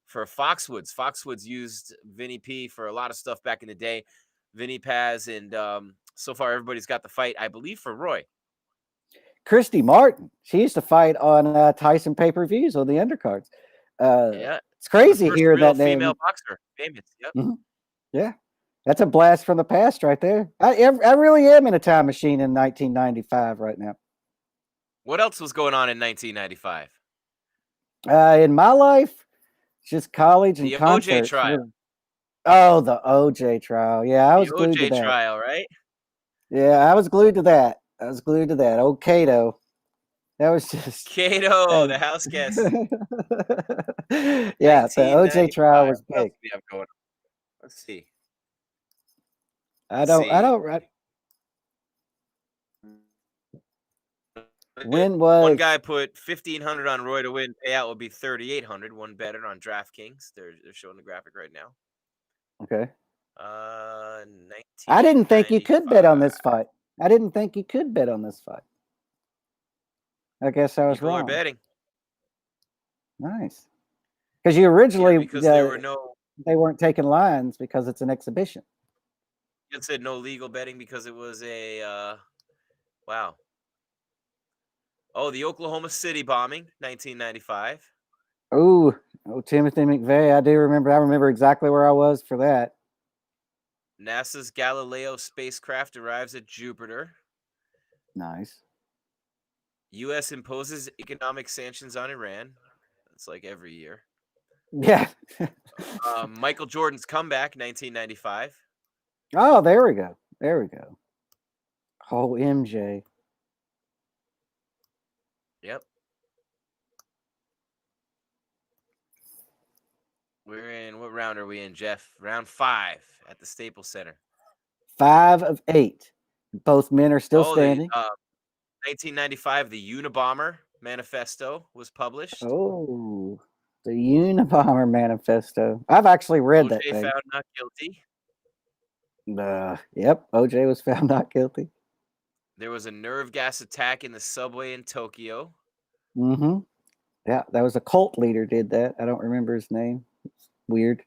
S2: for Foxwoods. Foxwoods used Vinny P for a lot of stuff back in the day. Vinny Paz, and so far everybody's got the fight, I believe, for Roy.
S3: Christy Martin, she used to fight on Tyson pay-per-views on the undercards.
S2: Yeah,
S3: It's crazy
S2: first
S3: hearing
S2: real
S3: that
S2: female
S3: name.
S2: boxer, famous. Yep.
S3: Mhm. Yeah, that's a blast from the past right there. I really am in a time machine in 1995 right now.
S2: What else was going on in 1995?
S3: In my life, just college and
S2: The OJ
S3: concerts.
S2: trial.
S3: Really. Oh, the OJ trial. Yeah, I
S2: The
S3: was glued to
S2: OJ
S3: that.
S2: trial, right?
S3: Yeah, I was glued to that. I was glued to that. Oh, Cato. That was just.
S2: Kato, the house guest.
S3: Yeah, the OJ trial
S2: 1995.
S3: was
S2: What else
S3: big.
S2: do we have going on? Let's see.
S3: I don't. When
S2: One
S3: was
S2: guy put 1,500 on Roy to win. Payout will be 3,800. One better on DraftKings. They're showing the graphic right now.
S3: okay?
S2: 1995.
S3: I didn't think you could bet on this fight. I didn't think you could bet on this fight. I guess I was
S2: People are
S3: wrong.
S2: betting.
S3: Nice, because you originally
S2: because there were no.
S3: they weren't taking lines because it's an exhibition.
S2: It said no legal betting because it was a. Wow. Oh, the Oklahoma City bombing, 1995.
S3: Oh, Timothy McVeigh. I do remember. I remember exactly where I was for that.
S2: NASA's Galileo spacecraft arrives at Jupiter.
S3: Nice.
S2: U.S. imposes economic sanctions on Iran. That's like every year.
S3: Yeah.
S2: Michael Jordan's comeback, 1995.
S3: Oh, there we go. There we go. Oh, MJ.
S2: Yep. We're in, what round are we in, Jeff? Round 5 at the Staples Center.
S3: 5 of 8. Both men are still
S2: Oh,
S3: standing.
S2: 1995, the Unabomber Manifesto was published.
S3: Oh, the Unabomber Manifesto. I've actually read that
S2: OJ
S3: thing.
S2: found not guilty.
S3: Yep, OJ was found not guilty.
S2: There was a nerve gas attack in the subway in Tokyo.
S3: Mm-hmm. Yeah, that was a cult leader did that. I don't remember his name. It's weird.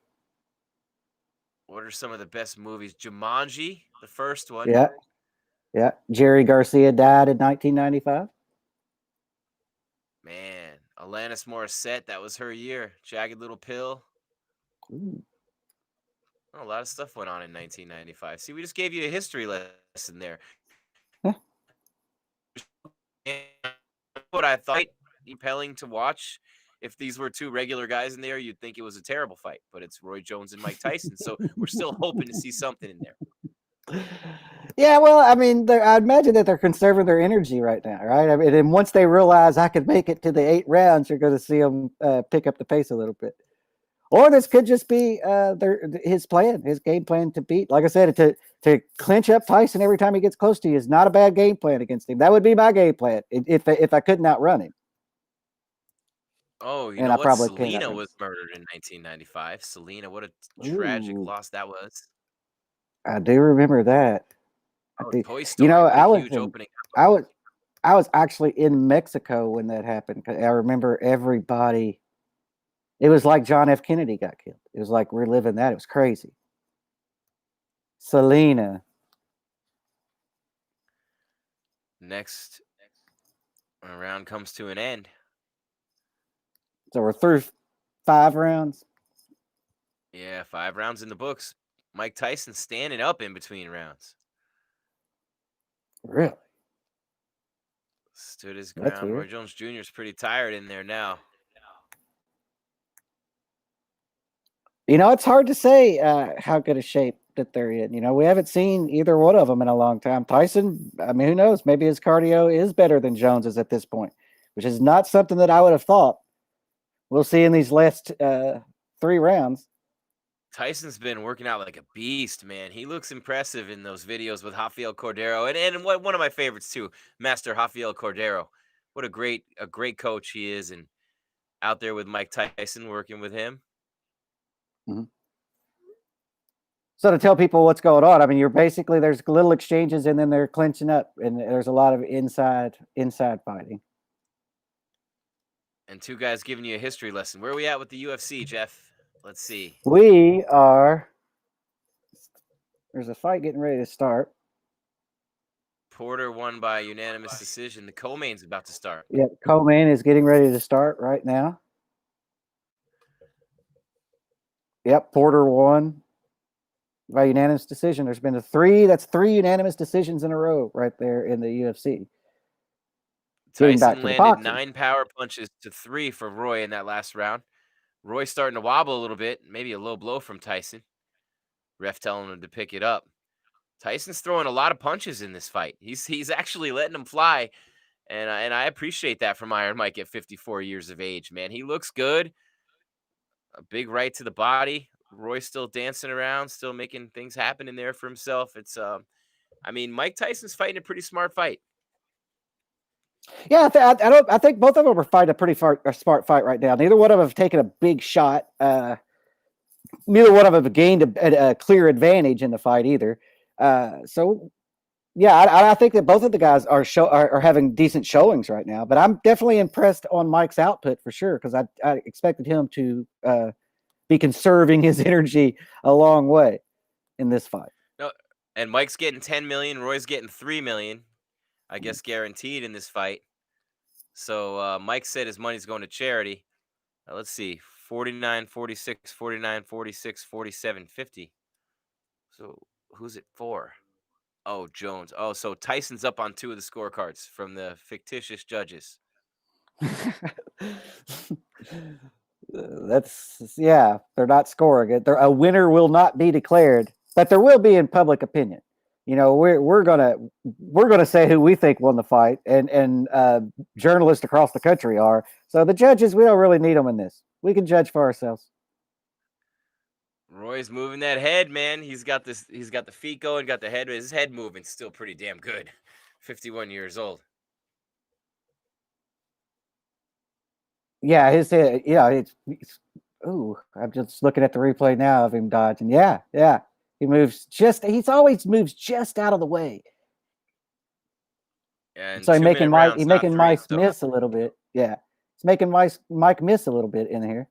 S2: What are some of the best movies? Jumanji, the first one.
S3: Yeah. Yeah. Jerry Garcia died in 1995.
S2: Man, Alanis Morissette, that was her year. Jagged Little Pill.
S3: Ooh.
S2: Oh, a lot of stuff went on in 1995. See, we just gave you a history lesson there.
S3: Huh.
S2: What I thought compelling to watch. If these were two regular guys in there, you'd think it was a terrible fight, but it's Roy Jones and Mike Tyson. So we're still hoping to see something in there.
S3: Yeah, well, I mean, I imagine that they're conserving their energy right now, right? I mean, and once they realize I could make it to the 8 rounds, you're going to see them pick up the pace a little bit. Or this could just be his plan, his game plan to beat. Like I said, to clinch up Tyson every time he gets close to you is not a bad game plan against him. That would be my game plan if I couldn't outrun him.
S2: Oh, you
S3: And
S2: know
S3: I
S2: what?
S3: probably can't
S2: Selena
S3: outrun
S2: was
S3: him.
S2: murdered in 1995. Selena, what a tragic
S3: Ooh,
S2: loss that was.
S3: I do remember that.
S2: Oh,
S3: I do.
S2: Toy
S3: You
S2: Story,
S3: know,
S2: what a huge opening.
S3: I was actually in Mexico when that happened. I remember everybody. It was like John F. Kennedy got killed. It was like we're living that. It was crazy. Selena.
S2: Next round comes to an end.
S3: So we're through 5 rounds.
S2: Yeah, 5 rounds in the books. Mike Tyson standing up in between rounds.
S3: Really?
S2: Stood his
S3: That's
S2: ground. Roy
S3: weird.
S2: Jones Jr. is pretty tired in there now.
S3: You know, it's hard to say how good a shape that they're in. You know, we haven't seen either one of them in a long time. Tyson, I mean, who knows? Maybe his cardio is better than Jones's at this point, which is not something that I would have thought. We'll see in these last 3 rounds.
S2: Tyson's been working out like a beast, man. He looks impressive in those videos with Rafael Cordero, and one of my favorites too, Master Rafael Cordero. What a great coach he is, and out there with Mike Tyson working with him.
S3: Mm-hmm. So to tell people what's going on, I mean, there's little exchanges and then they're clinching up, and there's a lot of inside fighting.
S2: And two guys giving you a history lesson. Where are we at with the UFC, Jeff? Let's see.
S3: There's a fight getting ready to start.
S2: Porter won by unanimous decision. The co-main's about to start.
S3: Yeah, co-main is getting ready to start right now. Yep, Porter won by unanimous decision. There's been three unanimous decisions in a row right there in the UFC.
S2: Tyson landed 9 power punches to 3 for Roy in that last round. Roy starting to wobble a little bit, maybe a low blow from Tyson. Ref telling him to pick it up. Tyson's throwing a lot of punches in this fight. He's actually letting them fly, and I appreciate that from Iron Mike at 54 years of age, man. He looks good. A big right to the body. Roy's still dancing around, still making things happen in there for himself. It's I mean, Mike Tyson's fighting a pretty smart fight.
S3: Yeah, I think both of them are fighting a pretty smart fight right now. Neither one of them have taken a big shot. Neither one of them have gained a clear advantage in the fight either. So, yeah, I think that both of the guys are having decent showings right now. But I'm definitely impressed on Mike's output for sure, because I expected him to be conserving his energy a long way in this fight.
S2: No, and Mike's getting 10 million. Roy's getting 3 million, I guess, guaranteed in this fight. So Mike said his money's going to charity. Let's see, 49, 46, 49, 46, 47, 50. So who's it for? Oh, Jones. Oh, so Tyson's up on 2 of the scorecards from the fictitious judges.
S3: They're not scoring it. A winner will not be declared, but there will be in public opinion. You know, we're gonna say who we think won the fight, and journalists across the country are. So the judges, we don't really need them in this. We can judge for ourselves.
S2: Roy's moving that head, man. He's got the feet going, got the head. His head moving still pretty damn good. 51 years old.
S3: Yeah, his head. Yeah, ooh, I'm just looking at the replay now of him dodging. Yeah. He's always moves just out of the way.
S2: And
S3: so he's making Mike miss a little bit. Yeah. He's making Mike miss a little bit in here.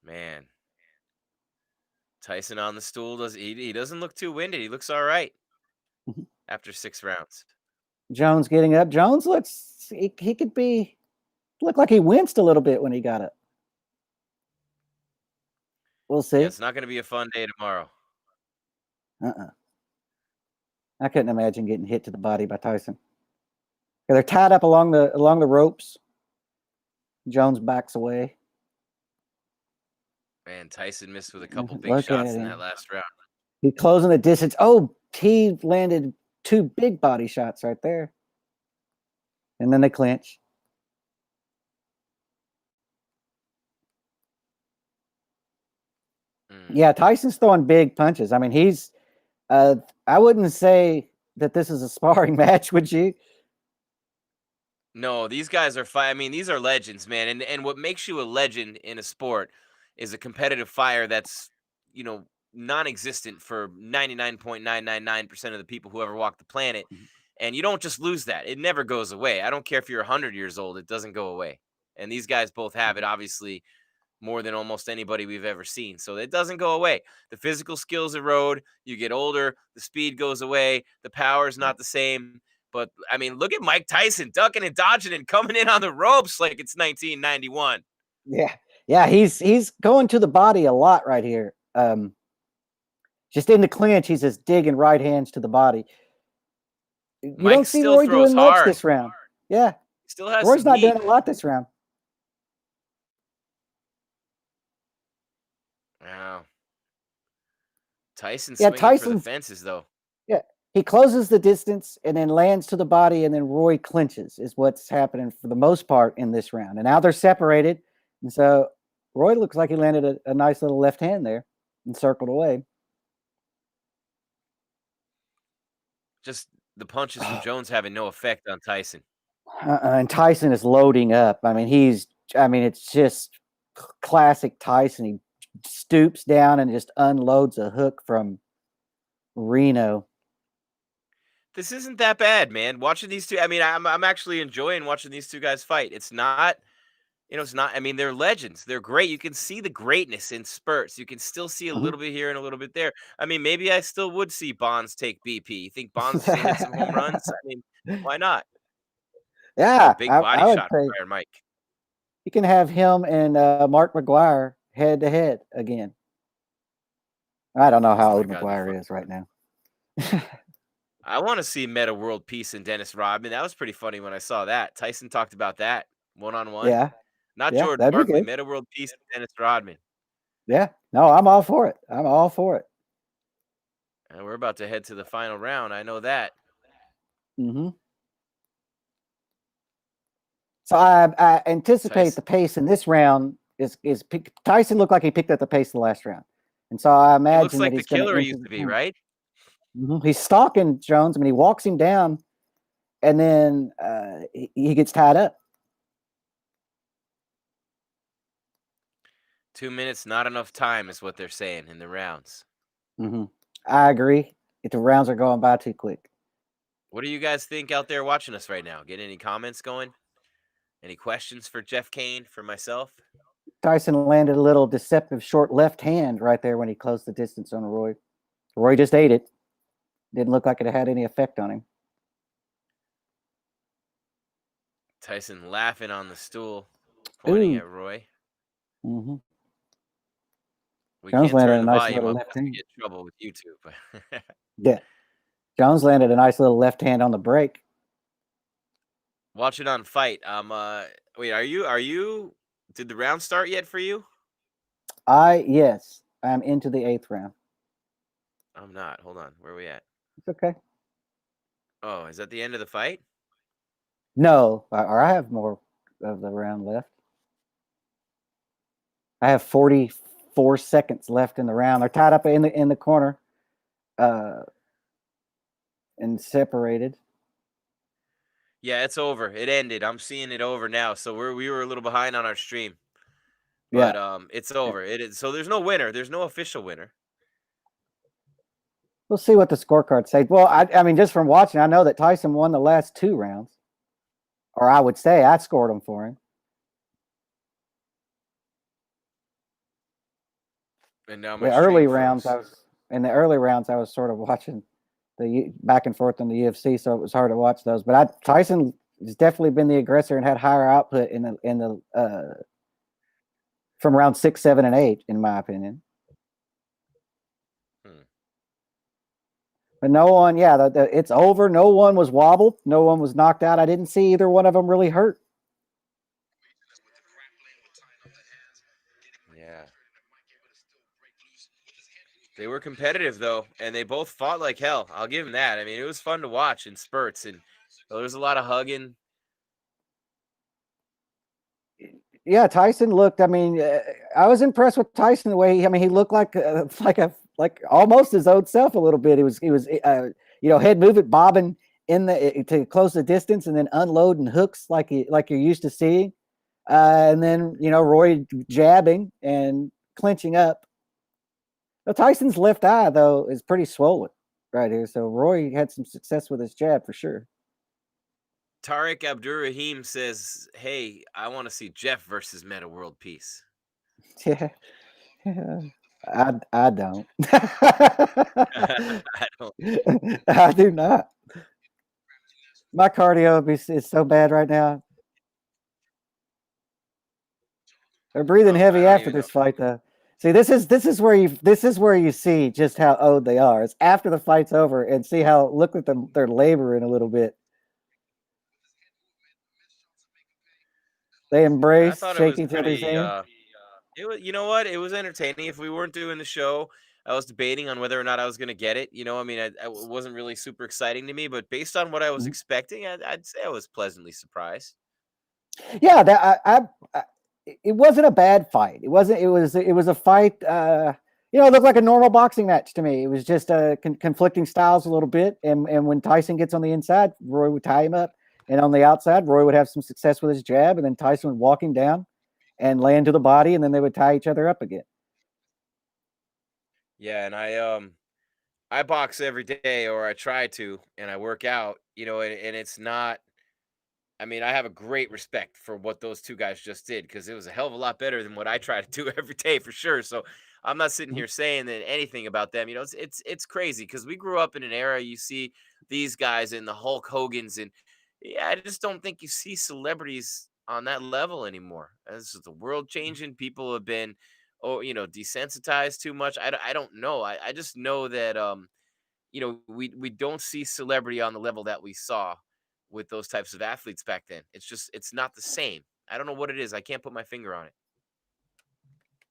S2: Man. Tyson on the stool he doesn't look too winded. He looks all right after 6 rounds.
S3: Jones getting up. Jones looks he could look like he winced a little bit when he got up. We'll see.
S2: Yeah, it's not going to be a fun day tomorrow.
S3: I couldn't imagine getting hit to the body by Tyson. They're tied up along the ropes. Jones backs away.
S2: Man, Tyson missed with a couple big shots in that last round.
S3: He's closing the distance. Oh, he landed 2 big body shots right there. And then they clinch. Yeah, Tyson's throwing big punches. I mean, he's I wouldn't say that this is a sparring match, would you?
S2: No, these guys are I mean, these are legends, man. And what makes you a legend in a sport is a competitive fire that's, you know, non-existent for 99.999% of the people who ever walk the planet. And you don't just lose that. It never goes away. I don't care if you're 100 years old, it doesn't go away. And these guys both have it, obviously, more than almost anybody we've ever seen. So it doesn't go away. The physical skills erode. You get older, the speed goes away, the power is not the same. But, I mean, look at Mike Tyson ducking and dodging and coming in on the ropes like it's 1991.
S3: Yeah, he's going to the body a lot right here. Just in the clinch, he's just digging right hands to the body. You don't see Roy doing much this round. Yeah.
S2: Still has
S3: Roy's not doing a lot this round.
S2: Wow. Tyson swinging for the fences, though.
S3: Yeah. He closes the distance and then lands to the body, and then Roy clinches is what's happening for the most part in this round. And now they're separated. And so Roy looks like he landed a nice little left hand there and circled away.
S2: Just the punches from Jones having no effect on Tyson.
S3: And Tyson is loading up. I mean, it's just classic Tyson. He stoops down and just unloads a hook from Reno.
S2: This isn't that bad, man. Watching these two, I mean, I'm actually enjoying watching these two guys fight. It's not, it's not. I mean, they're legends. They're great. You can see the greatness in spurts. You can still see a little bit here and a little bit there. I mean, maybe I still would see Bonds take BP. You think Bonds still hit some home runs? I mean, why not? Got a
S3: Yeah,
S2: big body
S3: I would
S2: shot
S3: say
S2: from Iron Mike.
S3: you can have him and Mark McGuire head to head again. I don't know how
S2: Oh my
S3: old
S2: God, that'd be
S3: McGuire is right now.
S2: I want to see Meta World Peace and Dennis Rodman. That was pretty funny when I saw that. Tyson talked about that one-on-one.
S3: Yeah,
S2: Not
S3: yeah,
S2: Jordan
S3: that'd be
S2: Barkley,
S3: good.
S2: Meta World Peace and Dennis Rodman.
S3: Yeah, no, I'm all for it. I'm all for it.
S2: And we're about to head to the final round. I know that.
S3: Mm-hmm. So I anticipate
S2: Tyson,
S3: the pace in this round is Tyson looked like he picked up the pace the last round, and so I
S2: he looks
S3: imagine that
S2: like the
S3: he's going to
S2: killer he
S3: enter
S2: used
S3: the
S2: to be,
S3: final.
S2: right?
S3: Mm-hmm. He's stalking Jones. I mean, he walks him down, and then he gets tied up.
S2: 2 minutes, not enough time, is what they're saying in the rounds.
S3: Mm-hmm. I agree. If the rounds are going by too quick.
S2: What do you guys think out there watching us right now? Get any comments going? Any questions for Jeff Cain, for myself?
S3: Tyson landed a little deceptive short left hand right there when he closed the distance on Roy. Roy just ate it. Didn't look like it had any effect on him.
S2: Tyson laughing on the stool, pointing at Roy.
S3: Mm-hmm.
S2: We
S3: Jones
S2: can't
S3: landed
S2: turn
S3: a
S2: the
S3: nice
S2: volume
S3: little
S2: up
S3: left
S2: unless we
S3: hand.
S2: get in trouble with YouTube.
S3: Yeah. Jones landed a nice little left hand on the break.
S2: Watch it on Fight. Wait, are you did the round start yet for you?
S3: Yes, I'm into the 8th round.
S2: I'm not. Hold on. Where are we at?
S3: It's okay.
S2: Oh, is that the end of the fight?
S3: No, or I have more of the round left. I have 44 seconds left in the round. They're tied up in the corner, and separated.
S2: Yeah, it's over. It ended. I'm seeing it over now. So we were a little behind on our stream.
S3: Yeah.
S2: But it's over. It is, so there's no winner. There's no official winner.
S3: We'll see what the scorecards say. Well, I mean, just from watching, I know that Tyson won the last 2 rounds. Or I would say I scored them for him.
S2: And now
S3: The early rounds, I was sort of watching the back and forth on the UFC, so it was hard to watch those. But Tyson has definitely been the aggressor and had higher output in the from round 6, 7, and 8, in my opinion. But no one, it's over. No one was wobbled. No one was knocked out. I didn't see either one of them really hurt.
S2: Yeah. They were competitive, though, and they both fought like hell. I'll give them that. I mean, it was fun to watch in spurts, and there was a lot of hugging.
S3: Yeah, Tyson looked. I mean, I was impressed with Tyson the way he looked like almost his old self a little bit. He was head movement, bobbing to close the distance, and then unloading hooks like you're used to seeing, and then Roy jabbing and clinching up. Now, Tyson's left eye though is pretty swollen right here, so Roy had some success with his jab for sure.
S2: Tariq Abdurrahim says, "Hey, I want to see Jeff versus Meta World Peace."
S3: Yeah. I don't.
S2: I don't.
S3: I do not. My cardio is so bad right now. They're breathing heavy after this fight, though. See, this is where you see just how old they are. It's after the fight's over, and see how look at them. They're laboring a little bit. They embrace shaking each other's hand.
S2: It was, you know what? It was entertaining. If we weren't doing the show, I was debating on whether or not I was going to get it. I mean, it wasn't really super exciting to me, but based on what I was expecting, I'd say I was pleasantly surprised.
S3: Yeah, that it wasn't a bad fight. It wasn't. It was a fight. It looked like a normal boxing match to me. It was just conflicting styles a little bit, and when Tyson gets on the inside, Roy would tie him up, and on the outside, Roy would have some success with his jab, and then Tyson would walk him down and land to the body, and then they would tie each other up again.
S2: Yeah, and I box every day, or I try to, and I work out, and it's not. I mean, I have a great respect for what those two guys just did because it was a hell of a lot better than what I try to do every day for sure. So I'm not sitting
S3: Mhm.
S2: here saying that anything about them. It's crazy because we grew up in an era. You see these guys and the Hulk Hogan's, and yeah, I just don't think you see celebrities on that level anymore. This is the world changing. People have been, desensitized too much. I don't know. I just know that we don't see celebrity on the level that we saw with those types of athletes back then. It's not the same. I don't know what it is. I can't put my finger on it.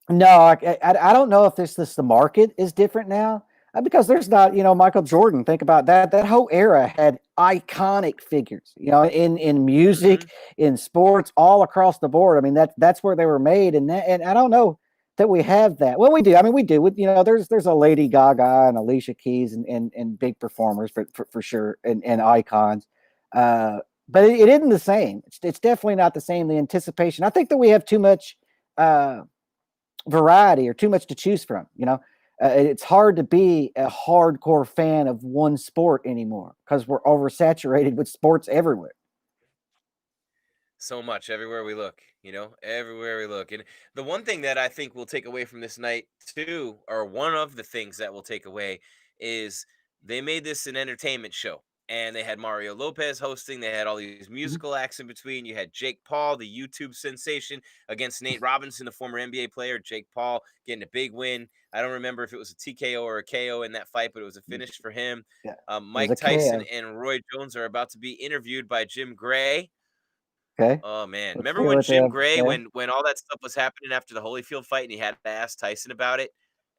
S3: No, I don't know if this the market is different now, because there's not, Michael Jordan. Think about that. That whole era had iconic figures, in music,
S2: Mhm.
S3: in sports, all across the board. I mean, that's where they were made, and I don't know that we have that. Well, we do. I mean, we do. There's a Lady Gaga and Alicia Keys and big performers for sure, and icons. Uh, but it isn't the same. It's definitely not the same. The anticipation. I think that we have too much. Variety or too much to choose from. It's hard to be a hardcore fan of one sport anymore because we're oversaturated with sports everywhere.
S2: So much everywhere we look, everywhere we look. And the one thing that I think we'll take away from this night too, or one of the things that we'll take away, is they made this an entertainment show. And they had Mario Lopez hosting. They had all these
S3: Mhm.
S2: musical acts in between. You had Jake Paul, the YouTube sensation, against Nate Robinson, the former NBA player. Jake Paul getting a big win. I don't remember if it was a TKO or a KO in that fight, but it was a finish for him.
S3: Yeah, it was
S2: Mike
S3: a
S2: Tyson
S3: KO.
S2: and Roy Jones are about to be interviewed by Jim Gray.
S3: Okay,
S2: Oh man,
S3: let's
S2: remember
S3: see
S2: when
S3: what they
S2: Jim
S3: have to
S2: Gray,
S3: say.
S2: when all that stuff was happening after the Holyfield fight, and he had to ask Tyson about it,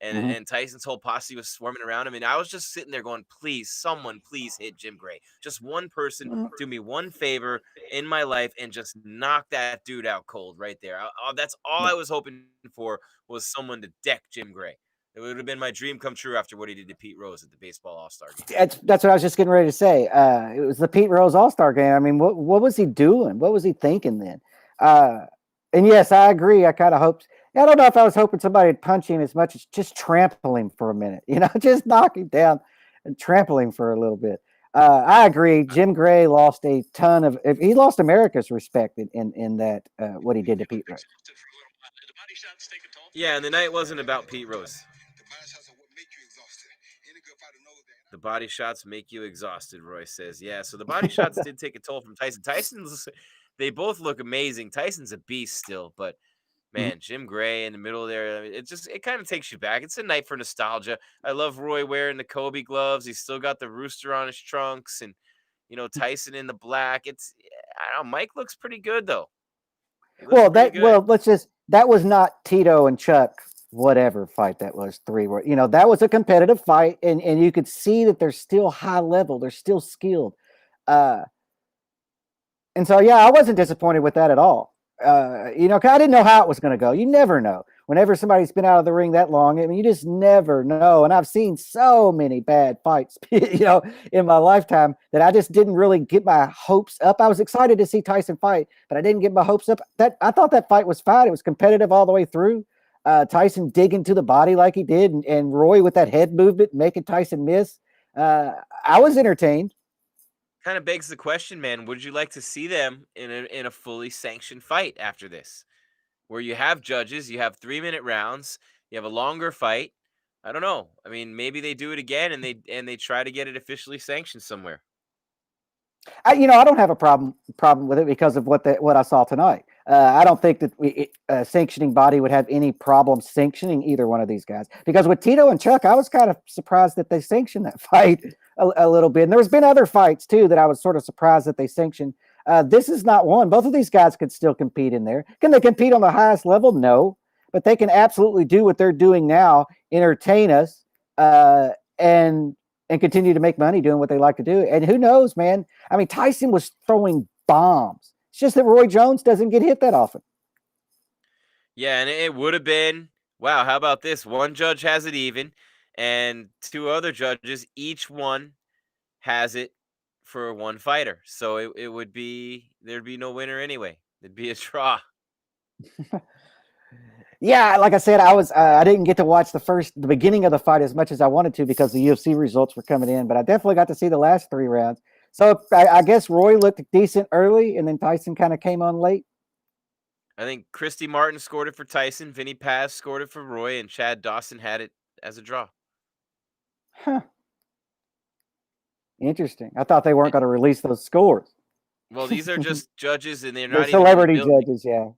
S2: and
S3: Mhm.
S2: and Tyson's whole posse was swarming around him, and I was just sitting there going, "Please, someone, please hit Jim Gray. Just one person, do me one favor in my life, and just knock that dude out cold right there." That's all
S3: Yeah.
S2: I was hoping for, was someone to deck Jim Gray. It would have been my dream come true after what he did to Pete Rose at the baseball All Star game.
S3: That's what I was just getting ready to say. It was the Pete Rose All Star game. I mean, what was he doing? What was he thinking then? Uh, and yes, I agree. I kind of hoped. I don't know if I was hoping somebody would punch him as much as just trample him for a minute. Just knock him down and trample him for a little bit. I agree. Jim Gray lost a ton of. He lost America's respect in that what he did to Pete Rose.
S2: Yeah, and the night wasn't about Pete Rose. The body shots make you exhausted, Roy says. Yeah, so the body shots did take a toll from Tyson. They both look amazing. Tyson's a beast still, but man, Jim Gray in the middle there, I mean, it kind of takes you back. It's a night for nostalgia. I love Roy wearing the Kobe gloves. He's still got the rooster on his trunks, and Tyson in the black. I don't know. Mike looks pretty good though. He looks pretty good.
S3: Let's just that was not Tito and Chuck whatever fight that was three where that was a competitive fight, and you could see that they're still high level, they're still skilled. Uh and so yeah, I wasn't disappointed with that at all. 'Cause I didn't know how it was going to go. You never know. Whenever somebody's been out of the ring that long, I mean, you just never know. And I've seen so many bad fights, in my lifetime that I just didn't really get my hopes up. I was excited to see Tyson fight, but I didn't get my hopes up. That I thought that fight was fine. It was competitive all the way through. Tyson digging to the body like he did, and Roy with that head movement making Tyson miss. I was entertained.
S2: Kind of begs the question, man. Would you like to see them in a fully sanctioned fight after this, where you have judges, you have 3-minute rounds, you have a longer fight? I don't know. I mean, maybe they do it again and they try to get it officially sanctioned somewhere.
S3: I don't have a problem with it because of what I saw tonight. I don't think that a sanctioning body would have any problem sanctioning either one of these guys. Because with Tito and Chuck, I was kind of surprised that they sanctioned that fight a little bit. And there's been other fights too that I was sort of surprised that they sanctioned. This is not one. Both of these guys could still compete in there. Can they compete on the highest level? No, but they can absolutely do what they're doing now, entertain us, and continue to make money doing what they like to do. And who knows, man? I mean, Tyson was throwing bombs. It's just that Roy Jones doesn't get hit that often.
S2: Yeah, and it would have been, wow, how about this? One judge has it even, and two other judges, each one has it for one fighter. So it would be, there'd be no winner anyway. It'd be a draw.
S3: Yeah, like I said, I didn't get to watch the beginning of the fight as much as I wanted to because the UFC results were coming in, but I definitely got to see the last 3 rounds. So I guess Roy looked decent early, and then Tyson kind of came on late.
S2: I think Christy Martin scored it for Tyson, Vinny Paz scored it for Roy, and Chad Dawson had it as a draw.
S3: Huh. Interesting. I thought they weren't going to release those scores.
S2: Well, these are just judges, and they're
S3: They're
S2: not even in the
S3: celebrity
S2: building.
S3: judges, yeah.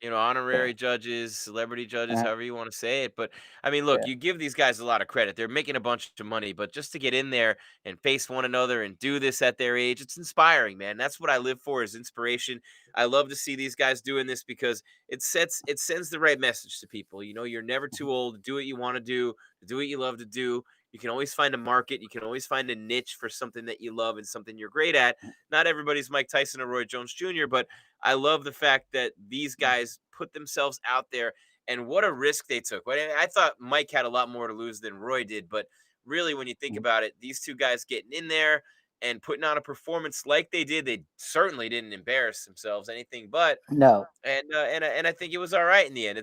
S3: Yeah.
S2: Honorary judges, celebrity judges,
S3: Uh,
S2: however you want to say it. But I mean, look,
S3: yeah.
S2: you give these guys a lot of credit. They're making a bunch of money, but just to get in there and face one another and do this at their age, it's inspiring, man. That's what I live for is inspiration. I love to see these guys doing this because it sends the right message to people. You're never too old to do what you want to do what you love to do. You can always find a market. You can always find a niche for something that you love and something you're great at. Not everybody's Mike Tyson or Roy Jones Jr., but I love the fact that these guys put themselves out there and what a risk they took. I thought Mike had a lot more to lose than Roy did, but really, when you think about it, these two guys getting in there and putting on a performance like they did, they certainly didn't embarrass themselves anything but.
S3: No.
S2: And I think it was all right in the end.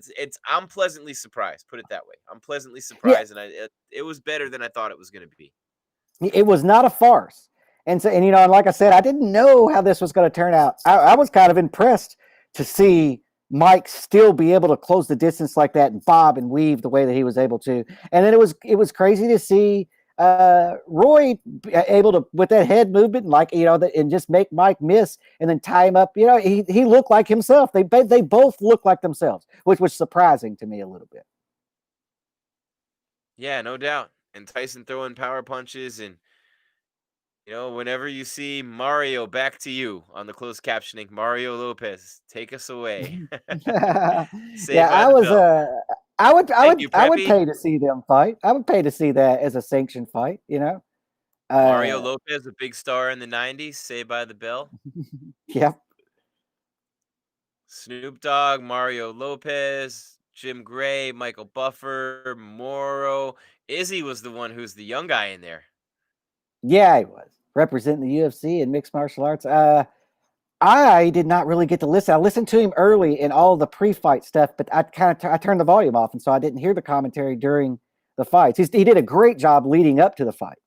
S2: I'm pleasantly surprised. Put it that way. I'm pleasantly
S3: Yeah,
S2: surprised, and it was better than I thought it was going to be.
S3: it was not a farce. And so, and like I said, I didn't know how this was going to turn out. I was kind of impressed to see Mike still be able to close the distance like that and bob and weave the way that he was able to. And then it was crazy to see Roy able to with that head movement, like and just make Mike miss and then tie him up. He looked like himself. They both looked like themselves, which was surprising to me a little bit.
S2: Yeah, no doubt. And Tyson throwing power punches and whenever you see Mario, back to you on the closed captioning, Mario Lopez, take us away.
S3: Yeah,
S2: Saved by the bell.
S3: I would I
S2: Thank
S3: would
S2: you,
S3: I would
S2: Preppy.
S3: pay to see them fight. I would pay to see that as a sanctioned fight.
S2: Mario
S3: Uh
S2: Lopez, a big star in the 90s, Saved by the Bell.
S3: yeah.
S2: Snoop Dogg, Mario Lopez, Jim Gray, Michael Buffer, Moro. Izzy was the one who's the young guy in there.
S3: Yeah, he was representing the UFC and mixed martial arts. I did not really get to listen. I listened to him early in all the pre-fight stuff, but I turned the volume off, and so I didn't hear the commentary during the fights. He did a great job leading up to the fight,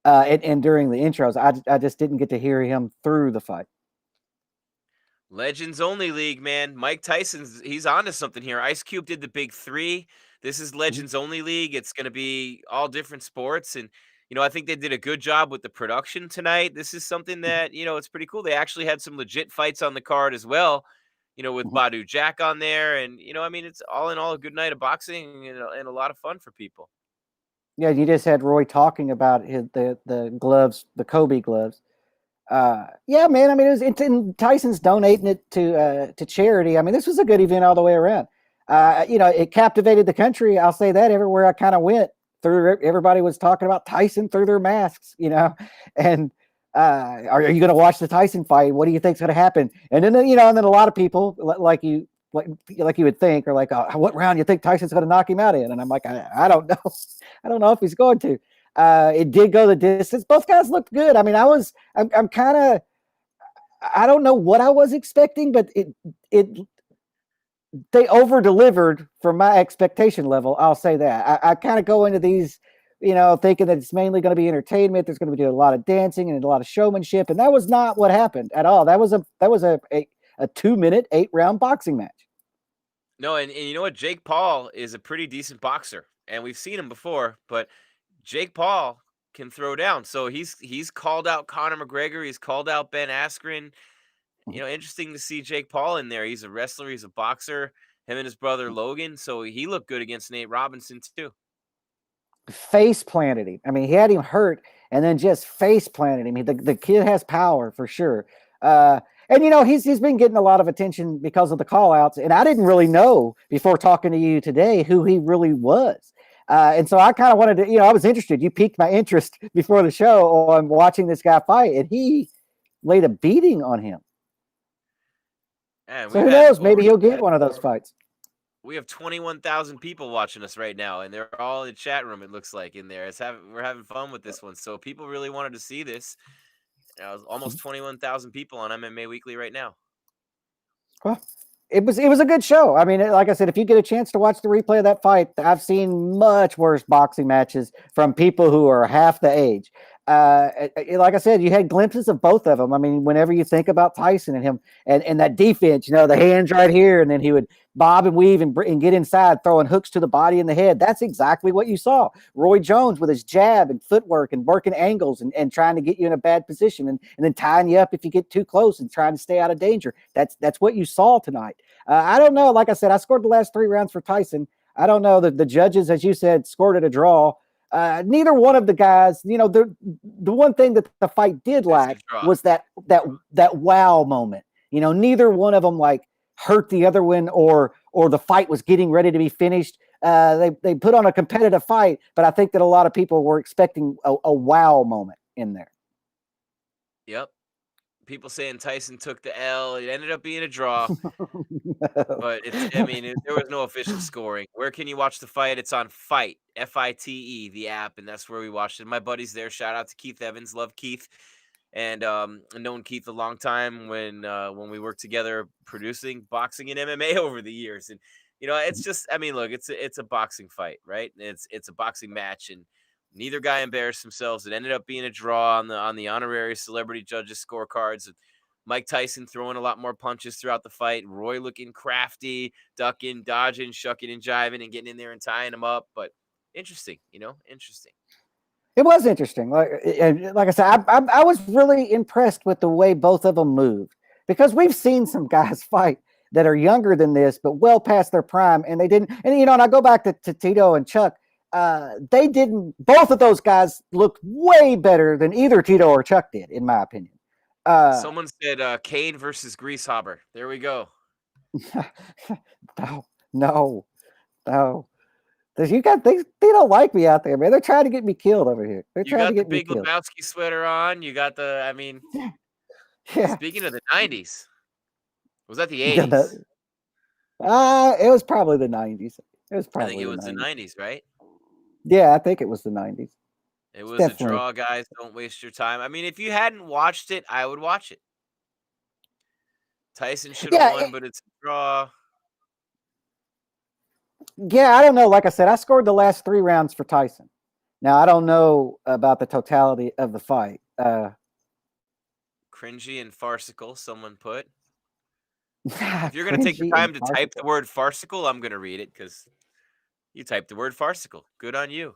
S3: and during the intros. I just didn't get to hear him through the fight.
S2: Legends Only League, man. Mike Tyson's he's onto something here. Ice Cube did the big three. This is
S3: Mhm.
S2: Legends Only League. It's going to be all different sports. And, I think they did a good job with the production tonight. This is something that, it's pretty cool. They actually had some legit fights on the card as well, with
S3: Mhm.
S2: Badu Jack on there. And, I mean, it's all in all a good night of boxing and a lot of fun for people.
S3: Yeah, you just had Roy talking about the gloves, the Kobe gloves. Yeah, man. I mean, and Tyson's donating it to charity. I mean, this was a good event all the way around. It captivated the country. I'll say that everywhere I kind of went through, everybody was talking about Tyson through their masks. And are you going to watch the Tyson fight? What do you think's going to happen? And then and then a lot of people like you would think are like, oh, what round you think Tyson's going to knock him out in? And I'm like, I don't know. I don't know if he's going to. It did go the distance. Both guys looked good. I mean, I'm kind of, I don't know what I was expecting, but they over delivered for my expectation level. I'll say that. I kind of go into these, thinking that it's mainly going to be entertainment. There's going to be a lot of dancing and a lot of showmanship, and that was not what happened at all. That was a 2-minute, 8-round boxing match.
S2: No, and you know what? Jake Paul is a pretty decent boxer, and we've seen him before, but Jake Paul can throw down. So he's called out Conor McGregor. He's called out Ben Askren. Interesting to see Jake Paul in there. He's a wrestler. He's a boxer. Him and his brother Logan. So he looked good against Nate Robinson too.
S3: Face planted him. I mean, he had him hurt and then just face planted him. The kid has power for sure. And he's been getting a lot of attention because of the call outs. And I didn't really know before talking to you today who he really was. And so I kind of wanted to, I was interested. You piqued my interest before the show on watching this guy fight, and he laid a beating on him.
S2: And
S3: So
S2: we've
S3: who
S2: had
S3: knows?
S2: over
S3: Maybe he'll get one of those fights.
S2: we have 21,000 people watching us right now, and they're all in the chat room. It looks like in there. We're having fun with this one. So people really wanted to see this. Almost 21,000 people on MMA Weekly right now.
S3: Well, it was a good show. I mean, like I said, if you get a chance to watch the replay of that fight, I've seen much worse boxing matches from people who are half the age. Like I said, you had glimpses of both of them. I mean, whenever you think about Tyson and him and that defense, the hands right here, and then he would bob and weave and get inside, throwing hooks to the body and the head. That's exactly what you saw. Roy Jones with his jab and footwork and working angles and trying to get you in a bad position and then tying you up if you get too close and trying to stay out of danger. That's what you saw tonight. I don't know. Like I said, I scored the last 3 rounds for Tyson. I don't know. The judges, as you said, scored it a draw. Neither one of the guys, the one thing that the fight did lack was that wow moment. Neither one of them like hurt the other one or the fight was getting ready to be finished. They put on a competitive fight, but I think that a lot of people were expecting a wow moment in there.
S2: Yep. People saying Tyson took the L. It ended up being a draw. But there was no official scoring. Where can you watch the fight? It's on Fight, FITE, the app, and that's where we watched it. My buddy's there. Shout out to Keith Evans. Love Keith. And known Keith a long time when we worked together producing boxing and MMA over the years. And it's just, look, it's a boxing fight, right? It's a boxing match, and neither guy embarrassed themselves. It ended up being a draw on the honorary celebrity judges scorecards. Mike Tyson throwing a lot more punches throughout the fight. Roy looking crafty, ducking, dodging, shucking and jiving and getting in there and tying him up. But interesting, interesting.
S3: It was interesting. Like I said, I was really impressed with the way both of them moved, because we've seen some guys fight that are younger than this, but well past their prime, and they didn't. And and I go back to Tito and Chuck. They didn't. Both of those guys looked way better than either Tito or Chuck did, in my opinion.
S2: Someone said Cain versus Grieshaber. There we go.
S3: No. You got they don't like me out there, man. They're trying to get me killed over here. They're trying to get me killed.
S2: You got the Big Lebowski sweater on. You got the.
S3: Yeah.
S2: Speaking of the 90s, was that the 80s?
S3: It was probably the 90s. I think
S2: it was the 90s, right?
S3: Yeah, I think it was the 90s.
S2: It was definitely a draw, guys. Don't waste your time. If you hadn't watched it, I would watch it. Tyson should have won, but it's a draw.
S3: Yeah, I don't know. Like I said, I scored the last 3 rounds for Tyson. Now, I don't know about the totality of the fight.
S2: Cringy and farcical, someone put. If you're going to take the time to type the word farcical, I'm going to read it, because you typed the word farcical. Good on you.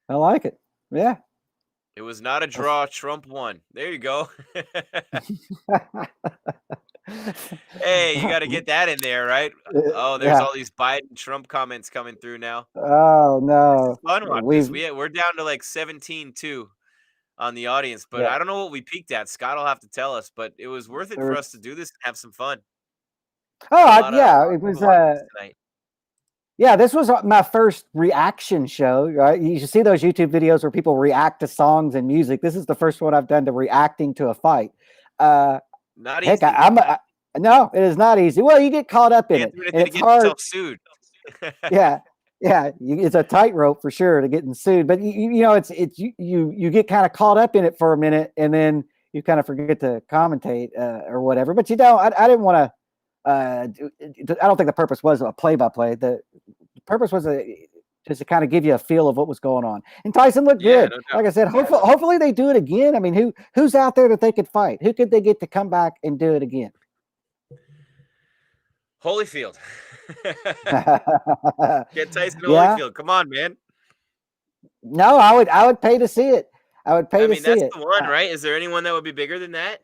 S3: I like it. Yeah.
S2: It was not a draw. Trump won. There you go. Hey, you got to get that in there, right? Oh, there's all these Biden Trump comments coming through now.
S3: Oh, no.
S2: Fun watch this. We're down to like 17-2 on the audience, but I don't know what we peaked at. Scott will have to tell us, but it was worth it for us to do this and have some fun.
S3: Oh, yeah. It was tonight. Yeah, this was my first reaction show. Right? You should see those YouTube videos where people react to songs and music. This is the first one I've done to reacting to a fight.
S2: Not easy.
S3: No, it is not easy. Well, you get caught up in it. And it's hard.
S2: Sued.
S3: Yeah. It's a tightrope for sure to getting sued. But you get kind of caught up in it for a minute, and then you kind of forget to commentate or whatever. But I didn't want to. I don't think the purpose was a play-by-play. The purpose was just to kind of give you a feel of what was going on. And Tyson looked good. No, like I said, hopefully they do it again. Who's out there that they could fight? Who could they get to come back and do it again?
S2: Holyfield. Get Tyson Holyfield. Come on, man.
S3: No, I would pay to see it. I would pay to see it.
S2: That's the one, right? Is there anyone that would be bigger than that?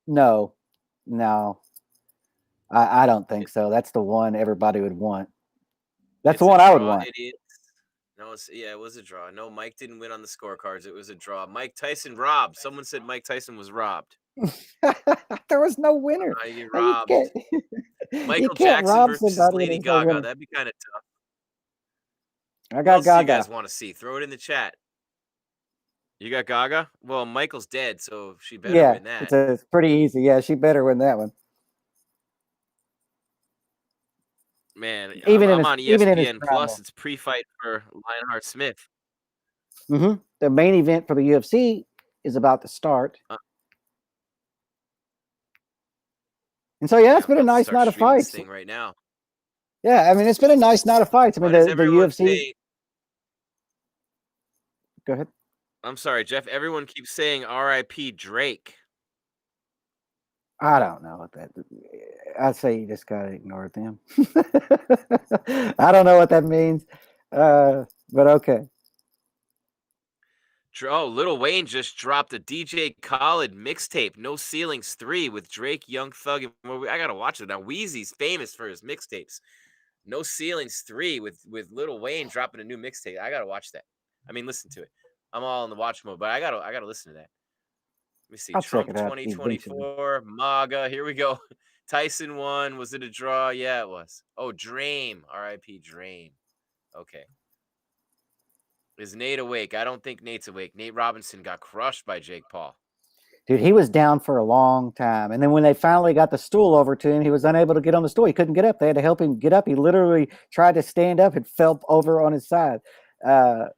S3: No. I don't think so. That's the one everybody would want. That's the one I would want.
S2: No, it was a draw. No, Mike didn't win on the scorecards. It was a draw. Mike Tyson robbed. Someone said Mike Tyson was robbed.
S3: There was no winner.
S2: You robbed. Michael Jackson versus Lady Gaga. That'd be kind of tough.
S3: I got Gaga.
S2: You guys want to see? Throw it in the chat. You got Gaga? Well, Michael's dead, so she better win that.
S3: It's pretty easy. Yeah, she better win that one.
S2: Man, I'm on ESPN Plus. It's pre-fight for Lionheart Smith.
S3: The main event for the UFC is about to start. And so, yeah,
S2: Yeah,
S3: it's
S2: I'm
S3: been a
S2: about to
S3: nice
S2: start
S3: night of
S2: streaming this
S3: fights.
S2: thing right now.
S3: Yeah, I mean, it's been a nice night of fights. I mean,
S2: But is
S3: the
S2: everyone
S3: UFC.
S2: saying?
S3: Go ahead.
S2: I'm sorry, Jeff. Everyone keeps saying R.I.P. Drake.
S3: I don't know what that. I say you just gotta ignore them. I don't know what that means, but okay.
S2: Oh, Lil Wayne just dropped a DJ Khaled mixtape, No Ceilings 3 with Drake, Young Thug, and I gotta watch it now. Wheezy's famous for his mixtapes. No Ceilings 3 with Lil Wayne dropping a new mixtape. I gotta watch that. I mean, listen to it. I'm all in the watch mode, but I gotta listen to that. Let me see.
S3: I'll check
S2: Trump
S3: it out eventually.
S2: 2024, MAGA. Here we go. Tyson won. Was it a draw? Yeah, it was. Oh, Dream. R.I.P. Dream. Okay. Is Nate awake? I don't think Nate's awake. Nate Robinson got crushed by Jake Paul.
S3: Dude, he was down for a long time. And then when they finally got the stool over to him, he was unable to get on the stool. He couldn't get up. They had to help him get up. He literally tried to stand up and fell over on his side. Uh,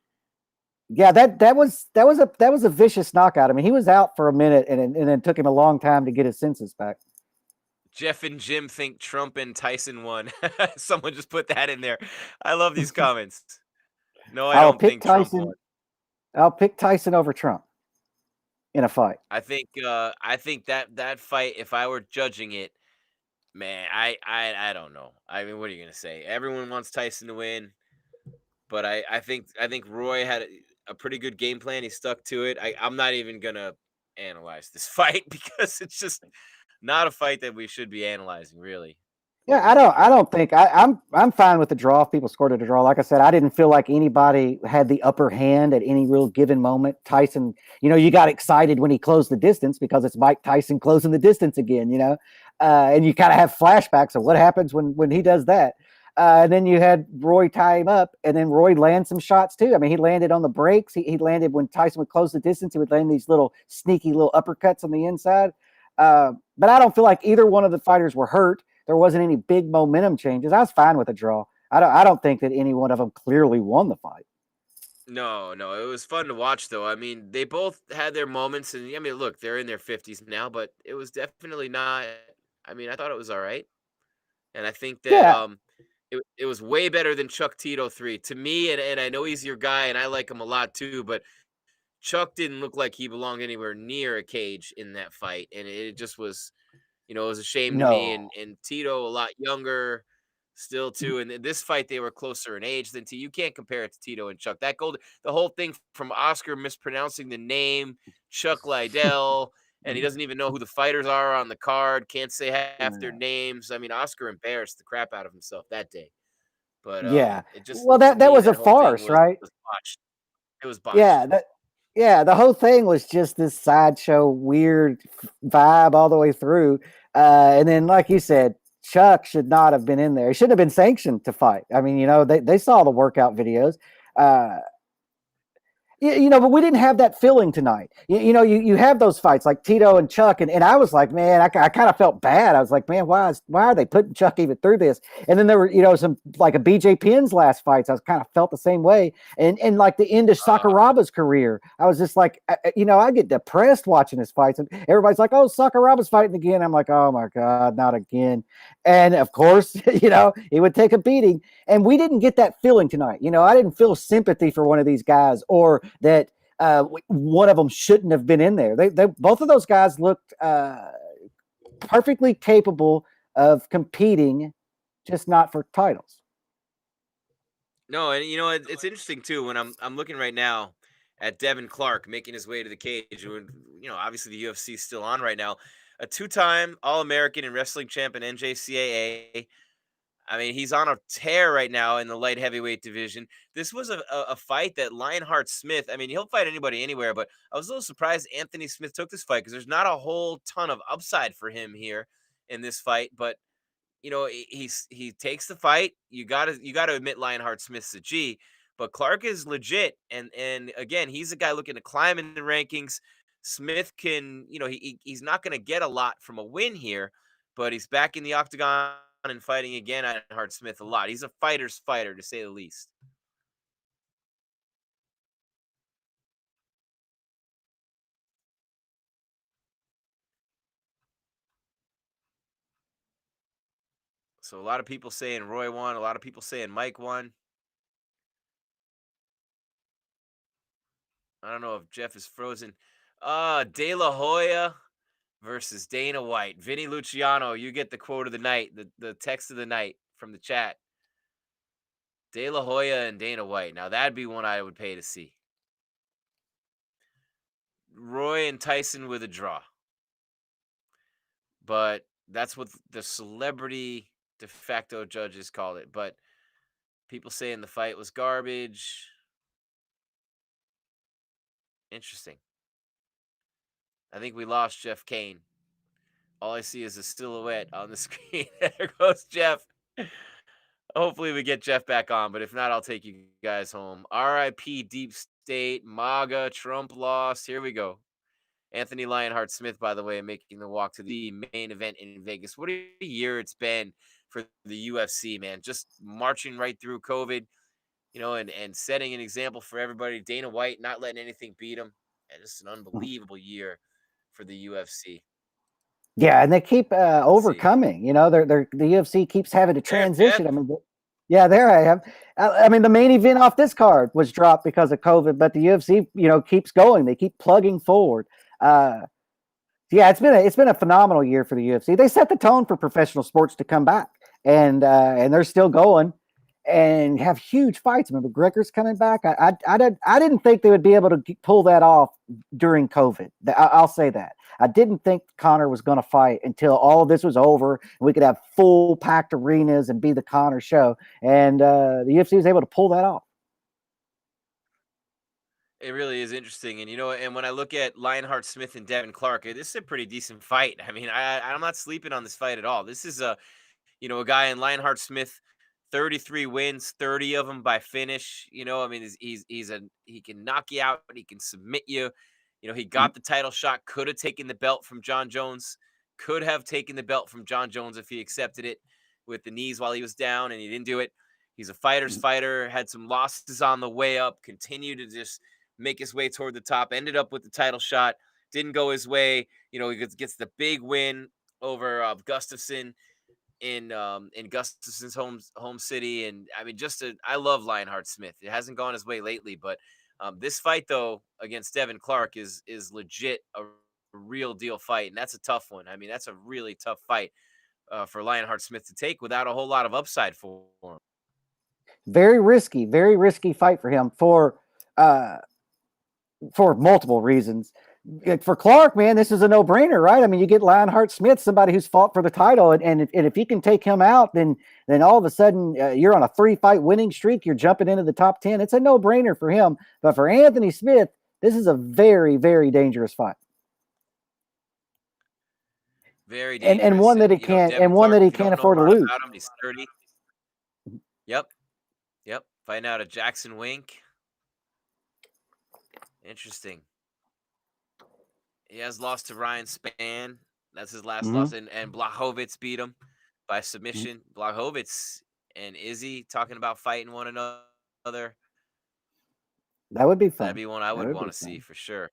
S3: yeah, that was a vicious knockout. I mean, he was out for a minute, and then took him a long time to get his senses back.
S2: Jeff and Jim think Trump and Tyson won. Someone just put that in there. I love these comments. No, I
S3: I'll
S2: don't
S3: pick
S2: think Trump won.
S3: Tyson. I'll pick Tyson over Trump in a fight.
S2: I think that fight, if I were judging it, man, I don't know. I mean, what are you gonna say? Everyone wants Tyson to win, but I think Roy had a pretty good game plan. He stuck to it. I'm not even gonna analyze this fight because it's just not a fight that we should be analyzing, really. What
S3: Yeah,
S2: do you think?
S3: I don't think I'm fine with the draw. If people scored at a draw, like I said, I didn't feel like anybody had the upper hand at any real given moment. Tyson, you got excited when he closed the distance because it's Mike Tyson closing the distance again, and you kind of have flashbacks of what happens when he does that. And then you had Roy tie him up, and then Roy land some shots too. I mean, he landed on the breaks. He landed when Tyson would close the distance. He would land these little sneaky little uppercuts on the inside. But I don't feel like either one of the fighters were hurt. There wasn't any big momentum changes. I was fine with a draw. I don't think that any one of them clearly won the fight.
S2: No, no, it was fun to watch though. I mean, they both had their moments, and I mean, look, they're in their 50s now, but it was definitely not. I mean, I thought it was all right, and I think that
S3: Yeah,
S2: it was way better than Chuck Tito 3 to me. And I know he's your guy, and I like him a lot too, but Chuck didn't look like he belonged anywhere near a cage in that fight, and it just was. It was a shame to me.
S3: no.
S2: And Tito a lot younger still too. And in this fight, they were closer in age than Tito. You can't compare it to Tito and Chuck. The whole thing from Oscar mispronouncing the name Chuck Liddell, and he doesn't even know who the fighters are on the card. Can't say half their names. I mean, Oscar embarrassed the crap out of himself that day. But
S3: Yeah.
S2: it just
S3: Well,
S2: to
S3: that
S2: me
S3: was a
S2: that whole thing
S3: farce, right?
S2: was botched. It was
S3: Yeah,
S2: botched.
S3: the whole thing was just this sideshow weird vibe all the way through. And then, like you said, Chuck should not have been in there. He shouldn't have been sanctioned to fight. I mean, they saw the workout videos. Uh, but we didn't have that feeling tonight. You have those fights like Tito and Chuck, and I was like, man, I kind of felt bad. I was like, man, why are they putting Chuck even through this? And then there were, some like a BJ Penn's last fights. I was kind of felt the same way, and like the end of Sakuraba's career, I was just like, I get depressed watching his fights, and everybody's like, oh, Sakuraba's fighting again. I'm like, oh my god, not again. And of course, he would take a beating. And we didn't get that feeling tonight. I didn't feel sympathy for one of these guys or that one of them shouldn't have been in there. They both of those guys looked perfectly capable of competing, just not for titles.
S2: No, and it's interesting too when I'm looking right now at Devin Clark making his way to the cage. When obviously the UFC is still on right now. A two-time All-American and wrestling champ in NJCAA. I mean, he's on a tear right now in the light heavyweight division. This was a fight that Lionheart Smith. I mean, he'll fight anybody anywhere, but I was a little surprised Anthony Smith took this fight because there's not a whole ton of upside for him here in this fight. But he takes the fight. You gotta admit Lionheart Smith's a G, but Clark is legit. And again, he's a guy looking to climb in the rankings. Smith can, he's not gonna get a lot from a win here, but he's back in the octagon and fighting again. Lionheart Smith a lot. He's a fighter's fighter to say the least. So a lot of people saying Roy won. A lot of people saying Mike won. I don't know if Jeff is frozen. De La Hoya versus Dana White. Vinny Luciano, you get the quote of the night, the text of the night from the chat. De La Hoya and Dana White. Now that'd be one I would pay to see. Roy and Tyson with a draw. But that's what the celebrity de facto judges called it. But people saying the fight was garbage. Interesting. I think we lost Jeff Cain. All I see is a silhouette on the screen. There goes Jeff. Hopefully we get Jeff back on, but if not, I'll take you guys home. RIP Deep State, MAGA, Trump lost. Here we go. Anthony Lionheart Smith, by the way, making the walk to the main event in Vegas. What a year it's been for the UFC, man. Just marching right through COVID, and setting an example for everybody. Dana White not letting anything beat him. And just an unbelievable year for the UFC.
S3: Yeah, and they keep overcoming. The UFC keeps having to transition. There I am. I mean, the main event off this card was dropped because of COVID, but the UFC, keeps going. They keep plugging forward. It's been a phenomenal year for the UFC. They set the tone for professional sports to come back, and they're still going and have huge fights. I mean, McGregor's coming back. I didn't think they would be able to pull that off during COVID. I'll say that. I didn't think Conor was going to fight until all of this was over. We could have full packed arenas and be the Conor show. And the UFC was able to pull that off.
S2: It really is interesting. And when I look at Lionheart Smith and Devin Clark, this is a pretty decent fight. I mean, I'm not sleeping on this fight at all. This is a guy in Lionheart Smith, 33 wins, 30 of them by finish. He can knock you out, he can submit you. He got the title shot, could have taken the belt from John Jones, if he accepted it with the knees while he was down, and he didn't do it. He's a fighter's fighter, had some losses on the way up, continued to just make his way toward the top, ended up with the title shot, didn't go his way. He gets the big win over Gustafson in Gustafson's home city. And I mean, I love Lionheart Smith. It hasn't gone his way lately, but this fight though against Devin Clark is legit a real deal fight, and that's a tough one. I mean, that's a really tough fight for Lionheart Smith to take without a whole lot of upside for him.
S3: Very risky fight for him for multiple reasons. For Clark, man, this is a no-brainer, right? I mean, you get Lionheart Smith, somebody who's fought for the title, and if you can take him out, then all of a sudden you're on a 3-fight winning streak. You're jumping into the top 10. It's a no-brainer for him. But for Anthony Smith, this is a very, very dangerous fight.
S2: Very dangerous,
S3: and one that he can't afford to lose.
S2: He's 30. Yep. Fighting out of Jackson Wink. Interesting. He has lost to Ryan Spann. That's his last loss. And Blachowicz beat him by submission. Blachowicz and Izzy talking about fighting one another.
S3: That would be fun.
S2: That'd be one I would want to see for sure.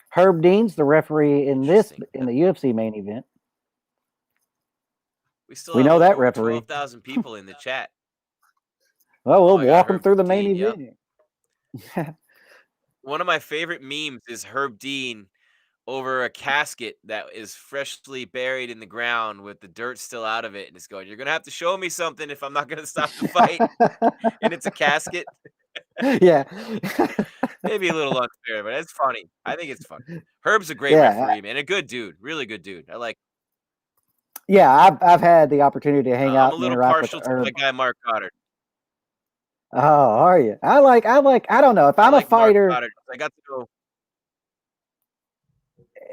S3: Herb Dean's the referee in the UFC main event.
S2: We
S3: know that referee.
S2: 12,000 people in the chat.
S3: Well, we'll walk them through the main event.
S2: Yep. One of my favorite memes is Herb Dean over a casket that is freshly buried in the ground with the dirt still out of it, and it's going, "You're gonna have to show me something if I'm not gonna stop the fight." And it's a casket.
S3: Yeah.
S2: Maybe a little unfair, but it's funny. I think it's funny. Herb's a great referee, man. A good dude, really good dude. I like.
S3: Yeah, I've had the opportunity to hang out.
S2: I'm a little partial to my guy Mark Goddard.
S3: Oh, are you? I don't know if I'm a fighter.
S2: I got to go.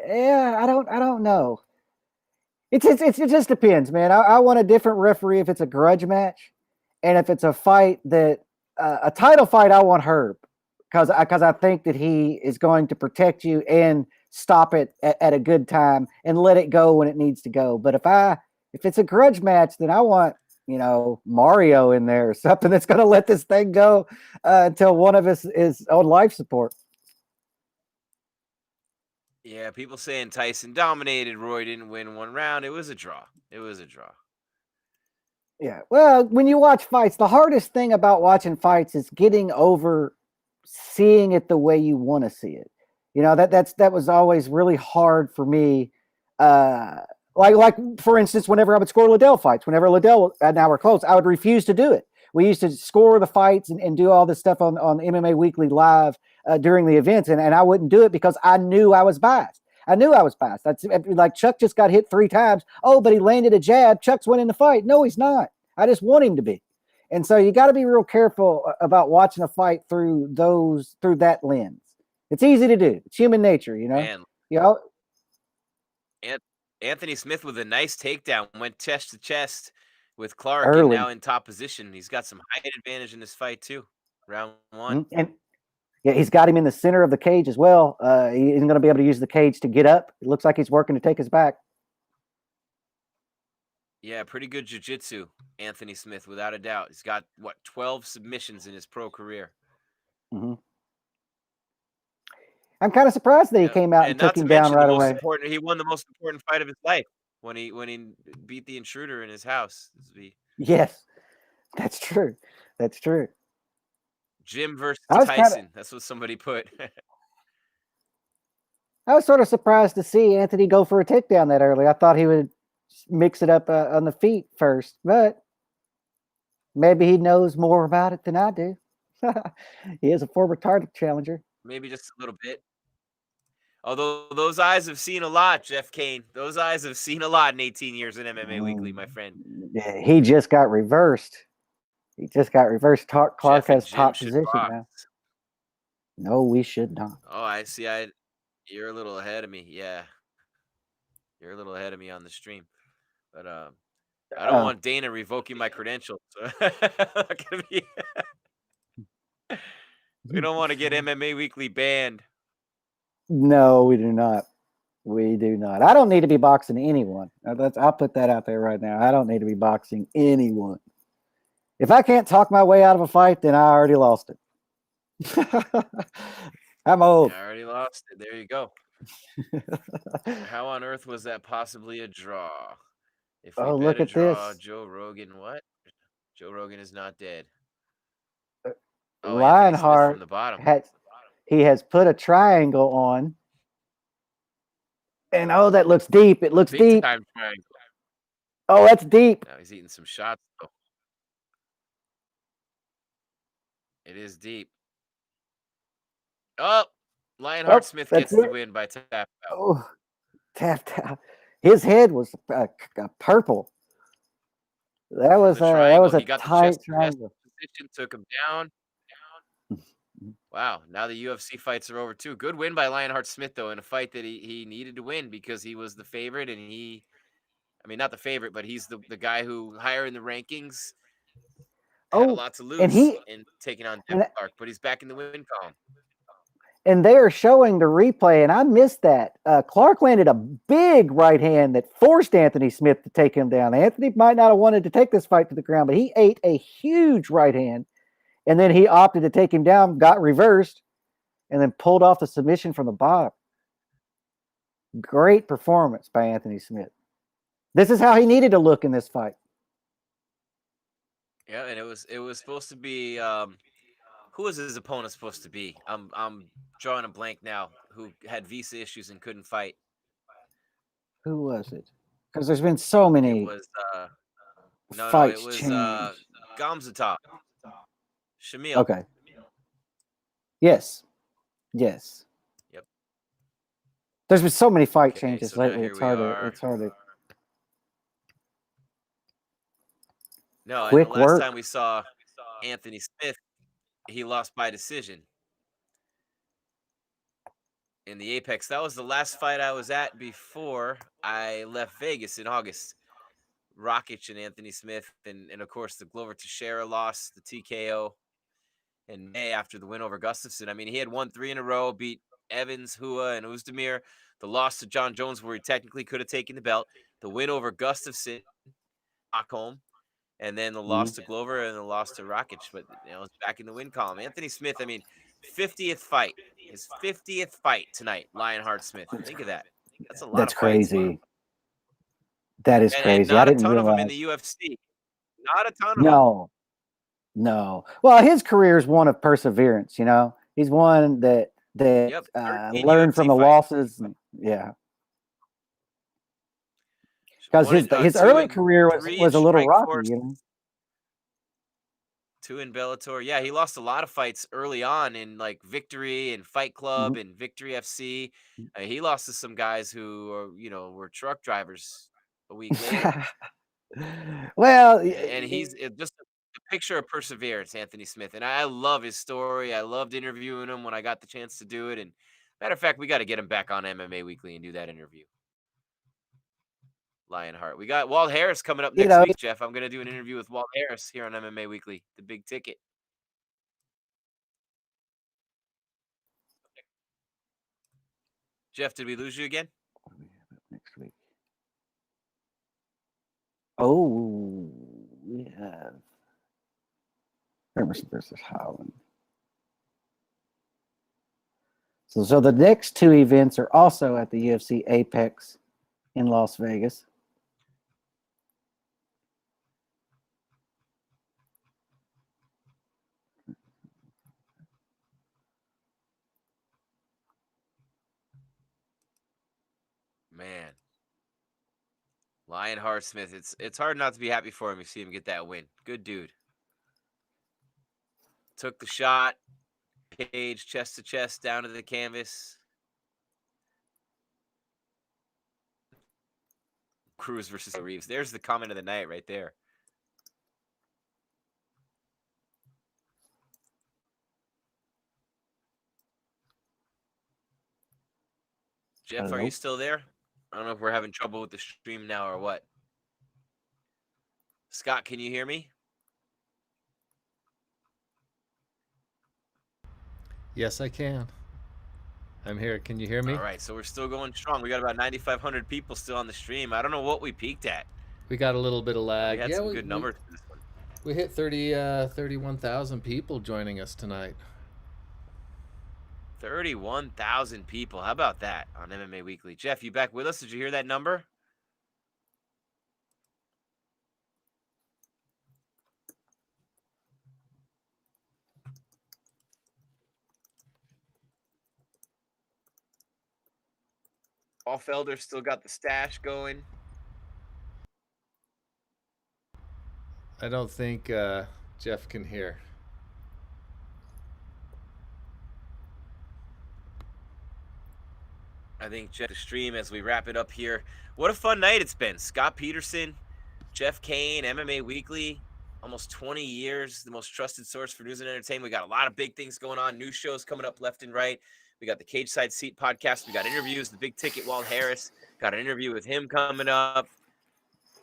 S3: Yeah, I don't know. It just depends, man. I want a different referee if it's a grudge match, and if it's a fight that a title fight, I want Herb because I think that he is going to protect you and stop it at a good time and let it go when it needs to go. But if it's a grudge match, then I want Mario in there or something that's going to let this thing go until one of us is on life support.
S2: Yeah, people saying Tyson dominated. Roy didn't win one round. It was a draw.
S3: Yeah. Well, when you watch fights, the hardest thing about watching fights is getting over seeing it the way you want to see it. You know, that was always really hard for me. Uh like for instance, whenever I would score Liddell fights, whenever Liddell and I were close, I would refuse to do it. We used to score the fights and do all this stuff on MMA Weekly Live during the events, and I wouldn't do it because I knew I was biased. I knew I was biased. That's like Chuck just got hit 3 times. Oh, but he landed a jab. Chuck's winning the fight. No, he's not. I just want him to be. And so you got to be real careful about watching a fight through that lens. It's easy to do. It's human nature, you know.
S2: Man,
S3: You know,
S2: Anthony Smith with a nice takedown, went chest to chest with Clark, and
S3: early.
S2: now in top position. He's got some height advantage in this fight too. Round 1.
S3: And yeah, he's got him in the center of the cage as well. He's going to be able to use the cage to get up. It looks like he's working to take his back.
S2: Yeah, pretty good jiu-jitsu, Anthony Smith, without a doubt. He's got, 12 submissions in his pro career.
S3: Mm-hmm. I'm kind of surprised that he came out and took him down right away.
S2: He won the most important fight of his life when he beat the intruder in his house.
S3: Yes, that's true. That's true.
S2: Jim versus Tyson. That's what somebody put.
S3: I was sort of surprised to see Anthony go for a takedown that early. I thought he would mix it up on the feet first, but maybe he knows more about it than I do. He is a former title challenger.
S2: Maybe just a little bit. Although those eyes have seen a lot, Jeff Cain. Those eyes have seen a lot in 18 years in MMA Weekly, my friend.
S3: Yeah, he just got reversed. Clark has top position now. No, we should not.
S2: Oh, I see. You're a little ahead of me. Yeah. You're a little ahead of me on the stream. But I don't want Dana revoking my credentials. We don't want to get MMA Weekly banned.
S3: No, we do not. We do not. I don't need to be boxing anyone. I'll put that out there right now. I don't need to be boxing anyone. If I can't talk my way out of a fight, then I already lost it. I'm old.
S2: I already lost it. There you go. How on earth was that possibly a draw? If we
S3: look at
S2: draw,
S3: this.
S2: Joe Rogan, what? Joe Rogan is not dead.
S3: Lionheart
S2: from the bottom.
S3: He has put a triangle on. And that looks deep. It looks
S2: Big
S3: deep.
S2: Time triangle.
S3: Oh, that's deep.
S2: Now he's eating some shots though. It is deep. Oh, Lionheart Smith gets the win by tap out.
S3: Oh, tap out. His head was purple. That was a tight triangle.
S2: Position, took him down. Wow, now the UFC fights are over too. Good win by Lionheart Smith though, in a fight that he needed to win because he was the favorite, and not the favorite, but he's the guy who higher in the rankings had a lot to lose in taking on Clark, but he's back in the win column.
S3: And they are showing the replay, and I missed that. Clark landed a big right hand that forced Anthony Smith to take him down. Anthony might not have wanted to take this fight to the ground, but he ate a huge right hand, and then he opted to take him down, got reversed, and then pulled off the submission from the bottom. Great performance by Anthony Smith. This is how he needed to look in this fight.
S2: Yeah, and it was supposed to be who was his opponent supposed to be? I'm drawing a blank now. Who had visa issues and couldn't fight?
S3: Who was it? Because there's been so many.
S2: It was
S3: fights.
S2: It was Gamzatov. Shamil.
S3: Okay. Yes. Yep. There's been so many fight changes lately. It's hard to.
S2: No, and the last time we saw Anthony Smith, he lost by decision in the Apex. That was the last fight I was at before I left Vegas in August. Rakic and Anthony Smith, and of course the Glover Teixeira loss, the TKO in May after the win over Gustafsson. I mean, he had won 3 in a row, beat Evans, Hua, and Oezdemir. The loss to John Jones, where he technically could have taken the belt. The win over Gustafsson, Stockholm. And then the loss to Glover and the loss to Rakic, but it's back in the win column. Anthony Smith, 50th fight. His 50th fight tonight, Lionheart Smith. Think of that. That's a lot of
S3: crazy.
S2: Fights,
S3: that is crazy.
S2: And not a ton of them in the UFC. Not a ton of them.
S3: No. Well, his career is one of perseverance. He's one that
S2: Yep, 13
S3: learned from
S2: UFC
S3: the
S2: fights.
S3: losses. Yeah, because
S2: One
S3: his
S2: two
S3: early
S2: and
S3: career
S2: three in
S3: was a little rocky.
S2: Strikeforce, 2 in Bellator. Yeah, he lost a lot of fights early on in like Victory and Fight Club and Victory FC. He lost to some guys who were truck drivers a week later.
S3: Well,
S2: And he's just a picture of perseverance, Anthony Smith. And I love his story. I loved interviewing him when I got the chance to do it. And matter of fact, we got to get him back on MMA Weekly and do that interview. Lionheart. We got Walt Harris coming up next week, Jeff. I'm going to do an interview with Walt Harris here on MMA Weekly, the big ticket. Jeff, did we lose you again?
S3: Next week. Oh, we have Emerson versus Howland. So the next two events are also at the UFC Apex in Las Vegas.
S2: Man, Lionheart Smith. It's hard not to be happy for him. You see him get that win. Good dude. Took the shot, cage, chest to chest, down to the canvas. Cruz versus Reeves. There's the comment of the night right there. Jeff, are you still there? I don't know if we're having trouble with the stream now or what. Scott, can you hear me?
S1: Yes, I can. I'm here. Can you hear me?
S2: All right, so we're still going strong. We got about 9,500 people still on the stream. I don't know what we peaked at.
S1: We got a little bit of lag.
S2: We had some good numbers for this one.
S1: We hit 31,000 people joining us tonight.
S2: 31,000 people. How about that on MMA Weekly? Jeff, you back with us? Did you hear that number? Paul Felder still got the stash going.
S1: I don't think Jeff can hear.
S2: I think Jeff the stream as we wrap it up here. What a fun night it's been. Scott Peterson, Jeff Cain, MMA Weekly, almost 20 years, the most trusted source for news and entertainment. We got a lot of big things going on, new shows coming up left and right. We got the Cage Side Seat podcast. We got interviews, the big ticket, Walt Harris. Got an interview with him coming up.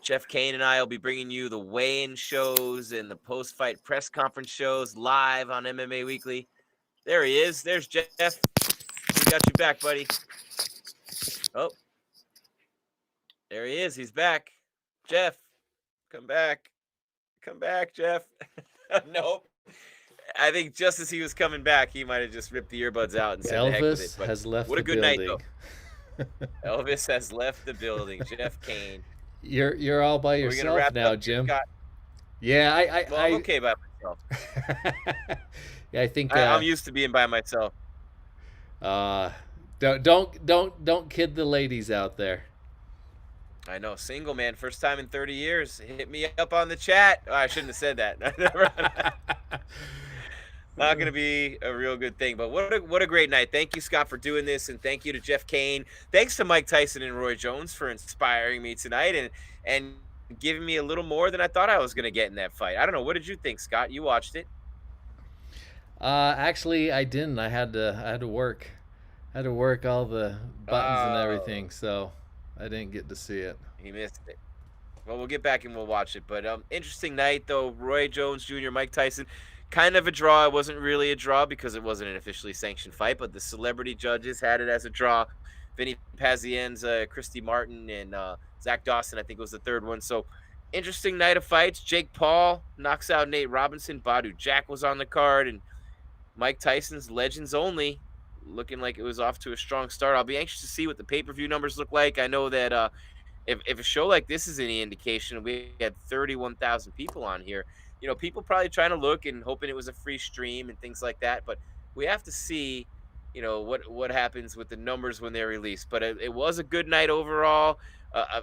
S2: Jeff Cain and I will be bringing you the weigh-in shows and the post-fight press conference shows live on MMA Weekly. There he is. There's Jeff. We got you back, buddy. Oh, there he is. He's back. Jeff, come back. Come back, Jeff. Nope. I think just as he was coming back, he might have just ripped the earbuds out and said,
S1: Elvis
S2: the heck with it. But
S1: has left
S2: what a
S1: the
S2: good
S1: building.
S2: night, though. Elvis has left the building. Jeff Cain.
S1: You're all by yourself now, Jim.
S2: Scott?
S1: Yeah,
S2: I'm okay by myself.
S1: Yeah, I think
S2: I'm used to being by myself.
S1: Don't kid the ladies out there.
S2: I know, single man, first time in 30 years. Hit me up on the chat. Oh, I shouldn't have said that. Not going to be a real good thing, but what a great night. Thank you, Scott, for doing this, and thank you to Jeff Cain. Thanks to Mike Tyson and Roy Jones for inspiring me tonight and giving me a little more than I thought I was going to get in that fight. I don't know. What did you think, Scott? You watched it.
S1: Actually, I didn't. I had to work. I had to work all the buttons and everything, so I didn't get to see it.
S2: He missed it. Well, we'll get back and we'll watch it. But interesting night, though. Roy Jones Jr., Mike Tyson. Kind of a draw. It wasn't really a draw because it wasn't an officially sanctioned fight, but the celebrity judges had it as a draw. Vinny Pazienza, Christy Martin, and Zach Dawson, I think, was the third one. So, interesting night of fights. Jake Paul knocks out Nate Robinson. Badu Jack was on the card, and Mike Tyson's Legends Only, looking like it was off to a strong start. I'll be anxious to see what the pay-per-view numbers look like. I know that if a show like this is any indication, we had 31,000 people on here. People probably trying to look and hoping it was a free stream and things like that. But we have to see, what happens with the numbers when they're released. But it was a good night overall.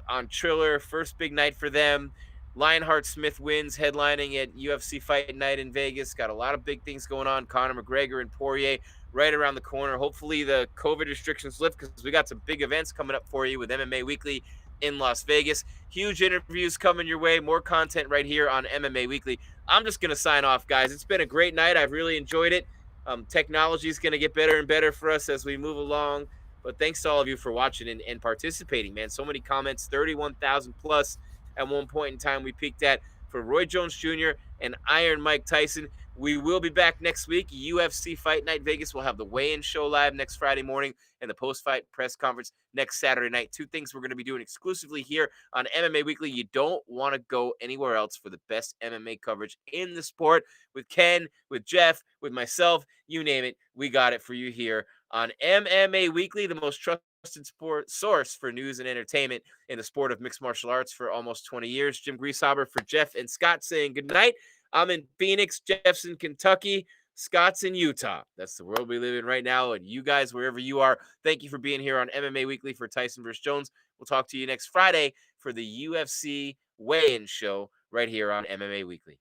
S2: On Triller, first big night for them. Lionheart Smith wins, headlining at UFC Fight Night in Vegas. Got a lot of big things going on. Conor McGregor and Poirier right around the corner. Hopefully the COVID restrictions lift, because we got some big events coming up for you with MMA Weekly in Las Vegas. Huge interviews coming your way. More content right here on MMA Weekly. I'm just going to sign off, guys. It's been a great night. I've really enjoyed it. Technology is going to get better and better for us as we move along. But thanks to all of you for watching and participating, man. So many comments, 31,000 plus at one point in time we peaked at for Roy Jones Jr. and Iron Mike Tyson. We will be back next week. UFC Fight Night Vegas. We'll have the weigh-in show live next Friday morning and the post-fight press conference next Saturday night. Two things we're going to be doing exclusively here on MMA Weekly. You don't want to go anywhere else for the best MMA coverage in the sport. With Ken, with Jeff, with myself, you name it, we got it for you here on MMA Weekly, the most trusted sport source for news and entertainment in the sport of mixed martial arts for almost 20 years. Jim Grieshaber for Jeff and Scott saying good night. I'm in Phoenix, Jeff's in Kentucky, Scott's in Utah. That's the world we live in right now. And you guys, wherever you are, thank you for being here on MMA Weekly for Tyson vs. Jones. We'll talk to you next Friday for the UFC weigh-in show right here on MMA Weekly.